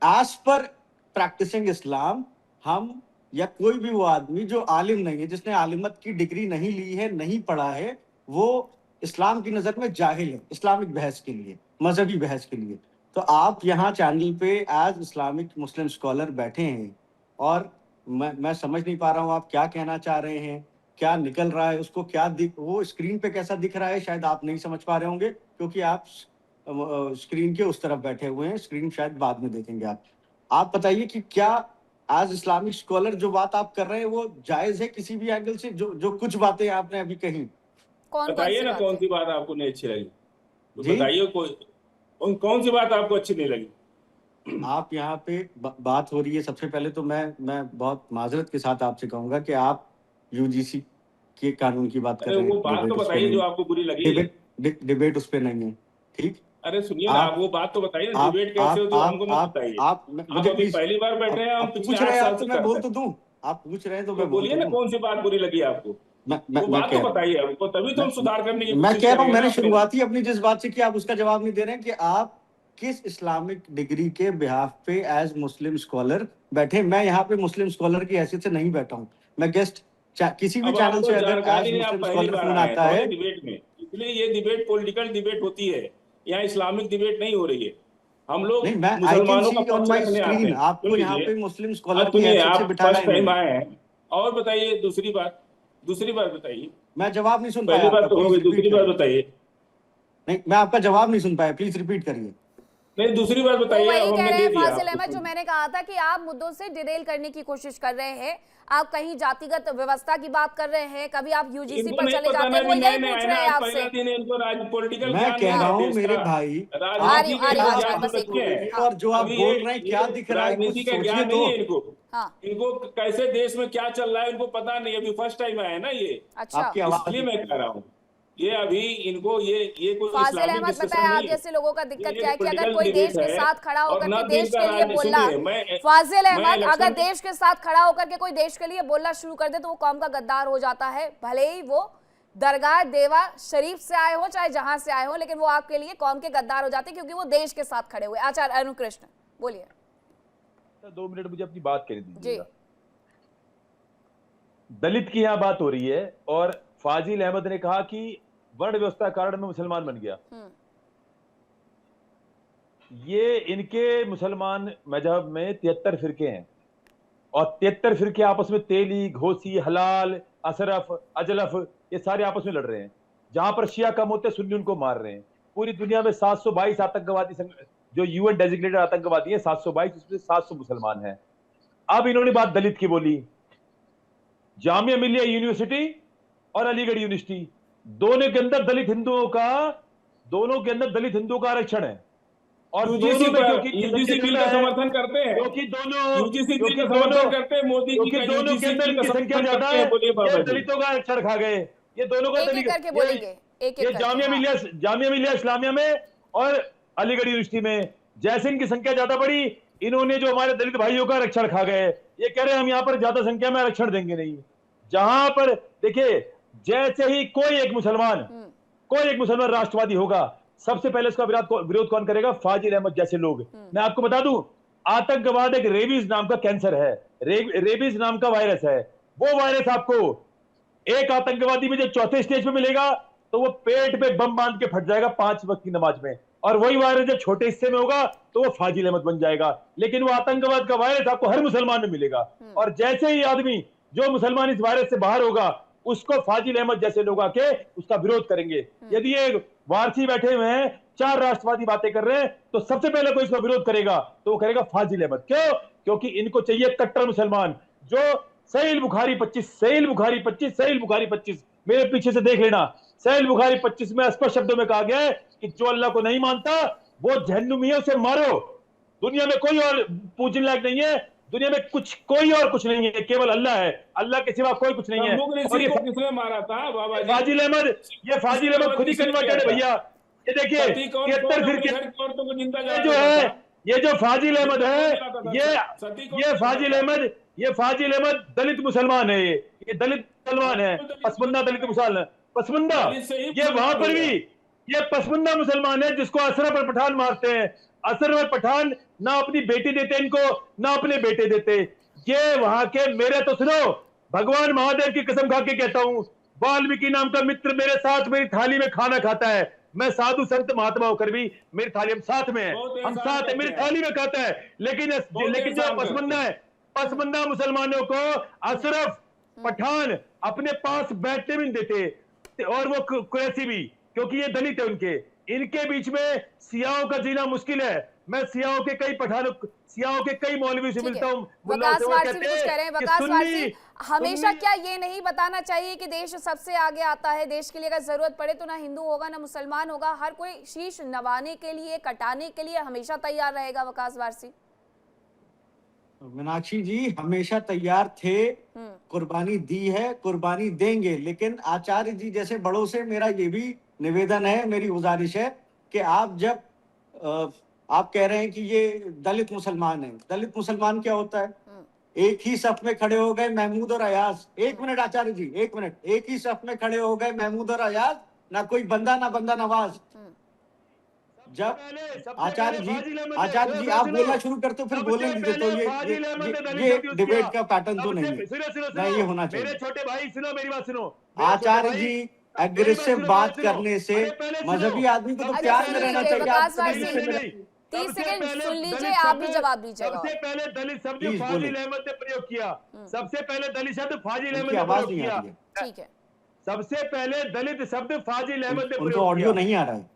Speaker 5: एज पर प्रैक्टिसिंग इस्लाम हम या कोई भी वो आदमी जो आलिम नहीं है, जिसने आलिमत की डिग्री नहीं ली है, नहीं पढ़ा है, वो इस्लाम की नजर में जाहिल है इस्लामिक बहस के लिए, मजहबी बहस के लिए। तो आप यहाँ चैनल पे एज इस्लामिक मुस्लिम स्कॉलर बैठे हैं, और मैं समझ नहीं पा रहा हूँ आप क्या कहना चाह रहे हैं, क्या निकल रहा है, उसको क्या वो स्क्रीन पे कैसा दिख रहा है, शायद आप नहीं समझ पा रहे होंगे क्योंकि आप स्क्रीन के उस तरफ बैठे हुए हैं, स्क्रीन शायद बाद में देखेंगे आप बताइए कि क्या एज इस्लामिक स्कॉलर जो बात आप कर रहे हैं वो जायज है किसी भी एंगल से? जो कुछ बातें आपने अभी कही,
Speaker 6: बताइए ना कौन सी बात आपको नहीं अच्छी लगी, बताइए कौन सी बात आपको अच्छी नहीं लगी।
Speaker 5: आप यहाँ पे बात हो रही है, सबसे पहले तो मैं बहुत माजरत के साथ आपसे कहूंगा कि आप यूजीसी के कानून की बात कर रहे हैं।
Speaker 6: वो बात तो बताइए जो आपको बुरी लगी।
Speaker 5: डिबेट उस पर नहीं है, ठीक?
Speaker 6: अरे सुनिए ना, आप वो बात तो बताइए ना, डिबेट कैसे हो तो हमको मत बताइए। आप अभी पहली बार बैठ रहे हैं, हम
Speaker 5: पूछ रहे हैं, मैं बोल तो दूं, आप पूछ रहे हैं तो मैं
Speaker 6: बोलिए ना कौन सी बात बुरी लगी आपको, वो बात तो बताइए हमको, तभी तो हम सुधार करने की
Speaker 5: मैं कह रहा हूँ। मैंने शुरुआती अपनी जिस बात से की, आप उसका जवाब नहीं दे रहे हैं कि आप किस इस्लामिक डिग्री के बिहाफ पे एज मुस्लिम स्कॉलर बैठे। मैं यहाँ पे मुस्लिम स्कॉलर की हैसियत से नहीं बैठा हूँ, मैं गेस्ट किसी भी चैनल से अगर एज मुस्लिम स्कॉलर फोन आता है
Speaker 6: डिबेट में, इसलिए ये डिबेट पॉलिटिकल डिबेट होती है, यहाँ इस्लामिक डिबेट नहीं हो रही है। हम लोग मुसलमानों का पक्ष रखने आते हैं,
Speaker 5: आपको यहाँ पे मुस्लिम स्कॉलर की हैसियत से बिठाना है।
Speaker 6: और बताइए दूसरी बात बताइए।
Speaker 5: मैं जवाब नहीं सुन पाया।
Speaker 6: पहली बात तो हो गई, दूसरी बात बताइए।
Speaker 5: नहीं, मैं आपका जवाब नहीं सुन पाया, प्लीज रिपीट करिए।
Speaker 6: नहीं, दूसरी बात बताइए।
Speaker 1: वही कह रहे हैं फाजिल अहमद, जो मैंने कहा था कि आप मुद्दों से डिरेल करने की कोशिश कर रहे हैं, आप कहीं जातिगत व्यवस्था की बात कर रहे हैं, कभी आप यूजीसी पर चले जाते हैं, वो यही पूछ रहे हैं आपसे।
Speaker 5: मैं कह रहा हूँ मेरे भाई, और जो आप बोल रहे हैं क्या दिख रहा है,
Speaker 6: राजनीति का ज्ञान नहीं है इनको। इनको कैसे देश में क्या चल रहा है इनको पता नहीं, अभी फर्स्ट टाइम आया है ना ये।
Speaker 1: अच्छा,
Speaker 6: इसलिए मैं कह रहा हूँ ये अभी इनको ये कोई
Speaker 1: फाजिल अहमद, पता है आप जैसे लोगों का दिक्कत क्या है कि अगर कोई देश के साथ खड़ा होकर के देश के लिए बोलना, फाजिल अहमद अगर देश के साथ खड़ा होकर के कोई देश के लिए बोलना शुरू कर दे तो वो कौम का गद्दार हो जाता है, भले ही वो दरगाह देवा शरीफ से आए हो चाहे जहां से आए हो, लेकिन वो आपके लिए कौम के गद्दार हो जाते हैं क्योंकि वो देश के साथ खड़े हुए। आचार्य अनुकृष्ण बोलिए।
Speaker 9: 2 मिनट मुझे अपनी बात करने
Speaker 1: जी
Speaker 9: दीजिएगा। दलित की यहाँ बात हो रही है और फाजिल अहमद ने कहा कि वर्ण व्यवस्था के कारण मैं मुसलमान बन गया। ये इनके मुसलमान मजहब में 73 फिरके हैं और 73 फिरके आपस में तेली, घोसी, हलाल, अशरफ, अजलफ ये सारे आपस में लड़ रहे हैं। जहां पर शिया कम होते सुन्नी उनको मार रहे हैं। पूरी दुनिया में 722 आतंकवादी जो यूएन डेजिग्नेटेड आतंकवादी है 722, उसमें 700 मुसलमान हैं। अब इन्होंने बात दलित की बोली। जामिया मिलिया यूनिवर्सिटी और अलीगढ़ यूनिवर्सिटी दोनों के अंदर दलित हिंदुओं का आरक्षण है और
Speaker 6: यूजीसी
Speaker 9: दोनों में
Speaker 6: यूजीसी बिल का समर्थन करते हैं,
Speaker 9: क्योंकि दोनों
Speaker 6: यूजीसी बिल का समर्थन करते हैं, मोदी जी का
Speaker 9: दोनों के
Speaker 6: यूजीसी
Speaker 9: अंदर
Speaker 6: बिल का
Speaker 9: की संख्या
Speaker 6: समर्थन
Speaker 9: ज्यादा
Speaker 6: करते
Speaker 9: है।
Speaker 6: हैं। बोलिए बाबा
Speaker 9: ये
Speaker 6: जी।
Speaker 9: दलितों का आरक्षण खा गए। ये दोनों का
Speaker 1: एक करके बोलेंगे, एक
Speaker 9: जामिया मिलिया इस्लामिया में और अलीगढ़ यूनिवर्सिटी में जैसे इनकी संख्या ज्यादा बढ़ी, इन्होंने जो हमारे दलित भाइयों का आरक्षण खा गए। ये कह रहे हैं हम यहाँ पर ज्यादा संख्या में आरक्षण देंगे नहीं। जहां पर देखिए, जैसे ही कोई एक मुसलमान राष्ट्रवादी होगा, सबसे पहले उसका विरोध कौन करेगा? फाजिल अहमद जैसे लोग। मैं आपको बता दूं, आतंकवाद एक रेबीज नाम का कैंसर है, रेबीज नाम का वायरस है। वो वायरस आपको एक आतंकवादी में जो चौथे स्टेज पे मिलेगा तो वो पेट पे बम बांध के फट जाएगा 5 वक्त की नमाज में, और वही वायरस जब छोटे हिस्से में होगा तो वो फाजिल अहमद बन जाएगा। लेकिन वो आतंकवाद का वायरस आपको हर मुसलमान में मिलेगा, और जैसे ही आदमी जो मुसलमान इस वायरस से बाहर होगा उसको फाजिल अहमद जैसे लोग आके उसका विरोध करेंगे। यदि ये वारसी बैठे हुए हैं, 4 राष्ट्रवादी बातें कर रहे हैं, तो सबसे पहले कोई इसका विरोध करेगा तो वो करेगा फाजिल अहमद। क्यों? क्योंकि इनको चाहिए कट्टर मुसलमान जो सहीह बुखारी 25 मेरे पीछे से देख लेना। सहीह बुखारी 25 में स्पष्ट शब्दों में कहा गया है कि जो अल्लाह को नहीं मानता वो जहन्नुमी है, उसे मारो। दुनिया में कोई और पूजने लायक नहीं है, दुनिया में कोई और कुछ नहीं है, केवल अल्लाह है। अल्लाह के सिवा कोई कुछ नहीं है।
Speaker 6: और ये किसने मारा था बाबा जी?
Speaker 9: फाजिल अहमद खुद ही कन्वर्टेड है भैया। ये देखिए 73 फिरके जो है, ये जो फाजिल अहमद है, ये फाजिल अहमद दलित मुसलमान है। ये दलित मुसलमान है, पसमंदा दलित मुसलमान, पसमंदा। ये वहां पर भी ये पसमंदा मुसलमान है जिसको अशरफ और पठान मारते हैं। अशरफ और पठान ना अपनी बेटी देते इनको, ना अपने बेटे देते। ये वहां के, मेरे तो सुनो, भगवान महादेव की कसम खा के कहता हूं, वाल्मीकि नाम का मित्र मेरे साथ मेरी थाली में खाना खाता है। मैं साधु संत महात्मा होकर भी मेरी थाली, हम साथ में है, हम साथ है, मेरी थाली में खाता है। लेकिन जो पसमंदा है, पसमंदा मुसलमानों को अशरफ पठान अपने पास बैठने भी नहीं देते, और वो कुरैशी भी, क्योंकि ये दलित है उनके। इनके बीच में सियाओं का जीना मुश्किल है। मैं सियाओं के कई मौलवी से मिलता हूँ।
Speaker 1: वकास वारसी भी कुछ कह रहे हैं। वकास वारसी, हमेशा क्या ये नहीं बताना चाहिए कि देश सबसे आगे आता है? देश के लिए अगर जरूरत पड़े तो ना हिंदू होगा ना मुसलमान होगा, हर कोई शीश नवाने के लिए, कटाने के लिए हमेशा तैयार रहेगा। वकास वारसी,
Speaker 5: मीनाक्षी जी हमेशा तैयार थे, कुर्बानी दी है, कुर्बानी देंगे। लेकिन आचार्य जी जैसे बड़ों से मेरा ये भी निवेदन है, मेरी गुजारिश है कि आप जब आप कह रहे हैं कि ये दलित मुसलमान है, दलित मुसलमान क्या होता है? एक ही सफ में खड़े हो गए महमूद और अयाज। 1 मिनट आचार्य जी, 1 मिनट। एक ही सफ में खड़े हो गए महमूद और अयाज, ना कोई बंदा ना बंदा नवाज। जब आचार्य जी आप बोलना शुरू करते हो फिर बोलेंगे, तो ये डिबेट का पैटर्न तो नहीं है, ना ये होना चाहिए।
Speaker 9: मेरे छोटे भाई सुनो, मेरी बात सुनो।
Speaker 5: आचार्य जी एग्रेसिव बात करने से मजहबी आदमी को तो प्यार में रहना चाहिए।
Speaker 1: 30 सेकंड सुन लीजिए, आप भी जवाब दीजिएगा।
Speaker 9: सबसे पहले दलित शब्द फाजिल अहमद ने प्रयोग किया। सबसे पहले दलित शब्द फाजिल अहमद ने प्रयोग किया।
Speaker 1: ठीक है,
Speaker 9: सबसे पहले दलित शब्द फाजिल अहमद ने प्रयोग
Speaker 5: किया। ऑडियो नहीं आ रहा है,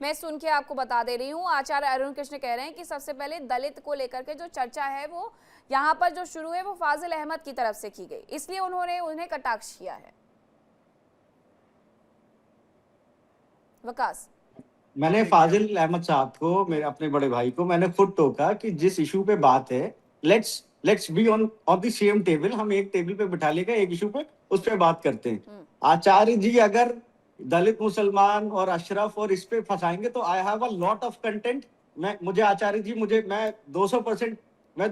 Speaker 1: मैं सुन के आपको बता दे रही हूँ। आचार्य अरुण कृष्ण कह रहे हैं कि सबसे पहले दलित को लेकर के जो चर्चा है वो यहाँ पर जो शुरू है वो फाजिल अहमद की तरफ से की गई, इसलिए उन्होंने उन्हें कटाक्ष किया है। वकास,
Speaker 5: मैंने फाजिल अहमद साहब को, मेरे अपने बड़े भाई को मैंने खुद टोका कि जिस इशू पे बात है, let's be on the same table. हम एक टेबल पे बिठा लेगा, एक इशू पे उस पे बात करते हैं। आचार्य जी अगर दलित मुसलमान और अशरफ और इस पे फंसाएंगे तो I have a lot of content. मुझे आचार्य जी मैं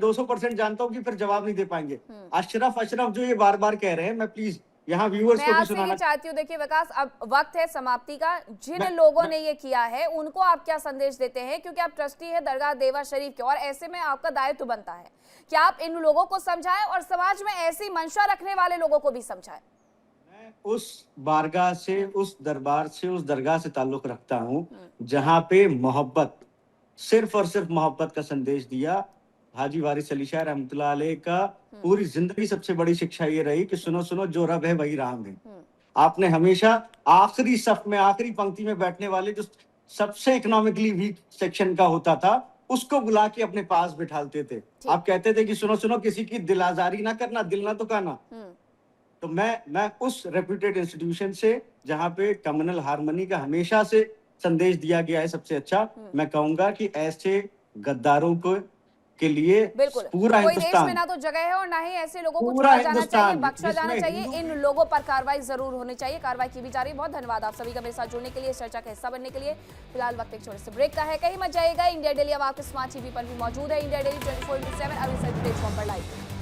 Speaker 5: 200% जानता हूँ कि फिर जवाब नहीं दे पाएंगे। अशरफ जो ये बार बार कह रहे हैं, मैं प्लीज यहाँ व्यूअर्स
Speaker 1: मैं
Speaker 5: को भी
Speaker 1: आपसे ये
Speaker 5: सुनाना
Speaker 1: चाहती हूँ, देखिए विकास, अब वक्त है समाप्ति का। जिन लोगों ने ये किया है उनको आप क्या संदेश देते हैं, क्योंकि आप ट्रस्टी है दरगाह देवा शरीफ के, और ऐसे में आपका दायित्व बनता है कि आप इन लोगों को समझाएं और समाज में ऐसी मंशा रखने वाले लोगों को भी समझाएं।
Speaker 5: मैं उस बारगाह से, उस दरबार से, उस दरगाह से ताल्लुक रखता हूँ जहाँ पे मोहब्बत, सिर्फ और सिर्फ मोहब्बत का संदेश दिया। हाजी वारिस अली शाह रहमतुल्लाह अलैह का पूरी जिंदगी सबसे बड़ी शिक्षा ये रही कि सुनो सुनो जो रब है वही राम है। आपने हमेशा आखिरी सफ में, आखिरी पंक्ति में बैठने वाले जो सबसे इकोनॉमिकली वीक सेक्शन का होता था, उसको बुला के अपने पास बिठाते थे। आप कहते थे कि सुनो सुनो किसी की दिल आजारी ना करना, दिल ना दुखाना। तो मैं उस रेप्यूटेड इंस्टीट्यूशन से, जहाँ पे कम्युनल हार्मनी का हमेशा से संदेश दिया गया है सबसे अच्छा, मैं कहूंगा कि ऐसे गद्दारों को के लिए
Speaker 1: बिल्कुल
Speaker 5: पूरा
Speaker 1: कोई देश में
Speaker 5: हिंदुस्तान,
Speaker 1: ना तो जगह है और ना ही ऐसे लोगों को
Speaker 5: पूरा
Speaker 1: छोड़ा जाना चाहिए,
Speaker 5: हिंदुस्तान
Speaker 1: बख्शा जाना
Speaker 5: जिसमें
Speaker 1: चाहिए। इन लोगों पर कार्रवाई जरूर होनी चाहिए। कार्रवाई की भी जा रही है। बहुत धन्यवाद आप सभी का मेरे साथ जुड़ने के लिए, इस चर्चा का हिस्सा बनने के लिए। फिलहाल वक्त एक छोटे से ब्रेक का है, कहीं मत जाइएगा। इंडिया डेली अब आपके स्मार्ट टीवी पर भी मौजूद है। इंडिया डेली 24/7 अभी से पर लाइव।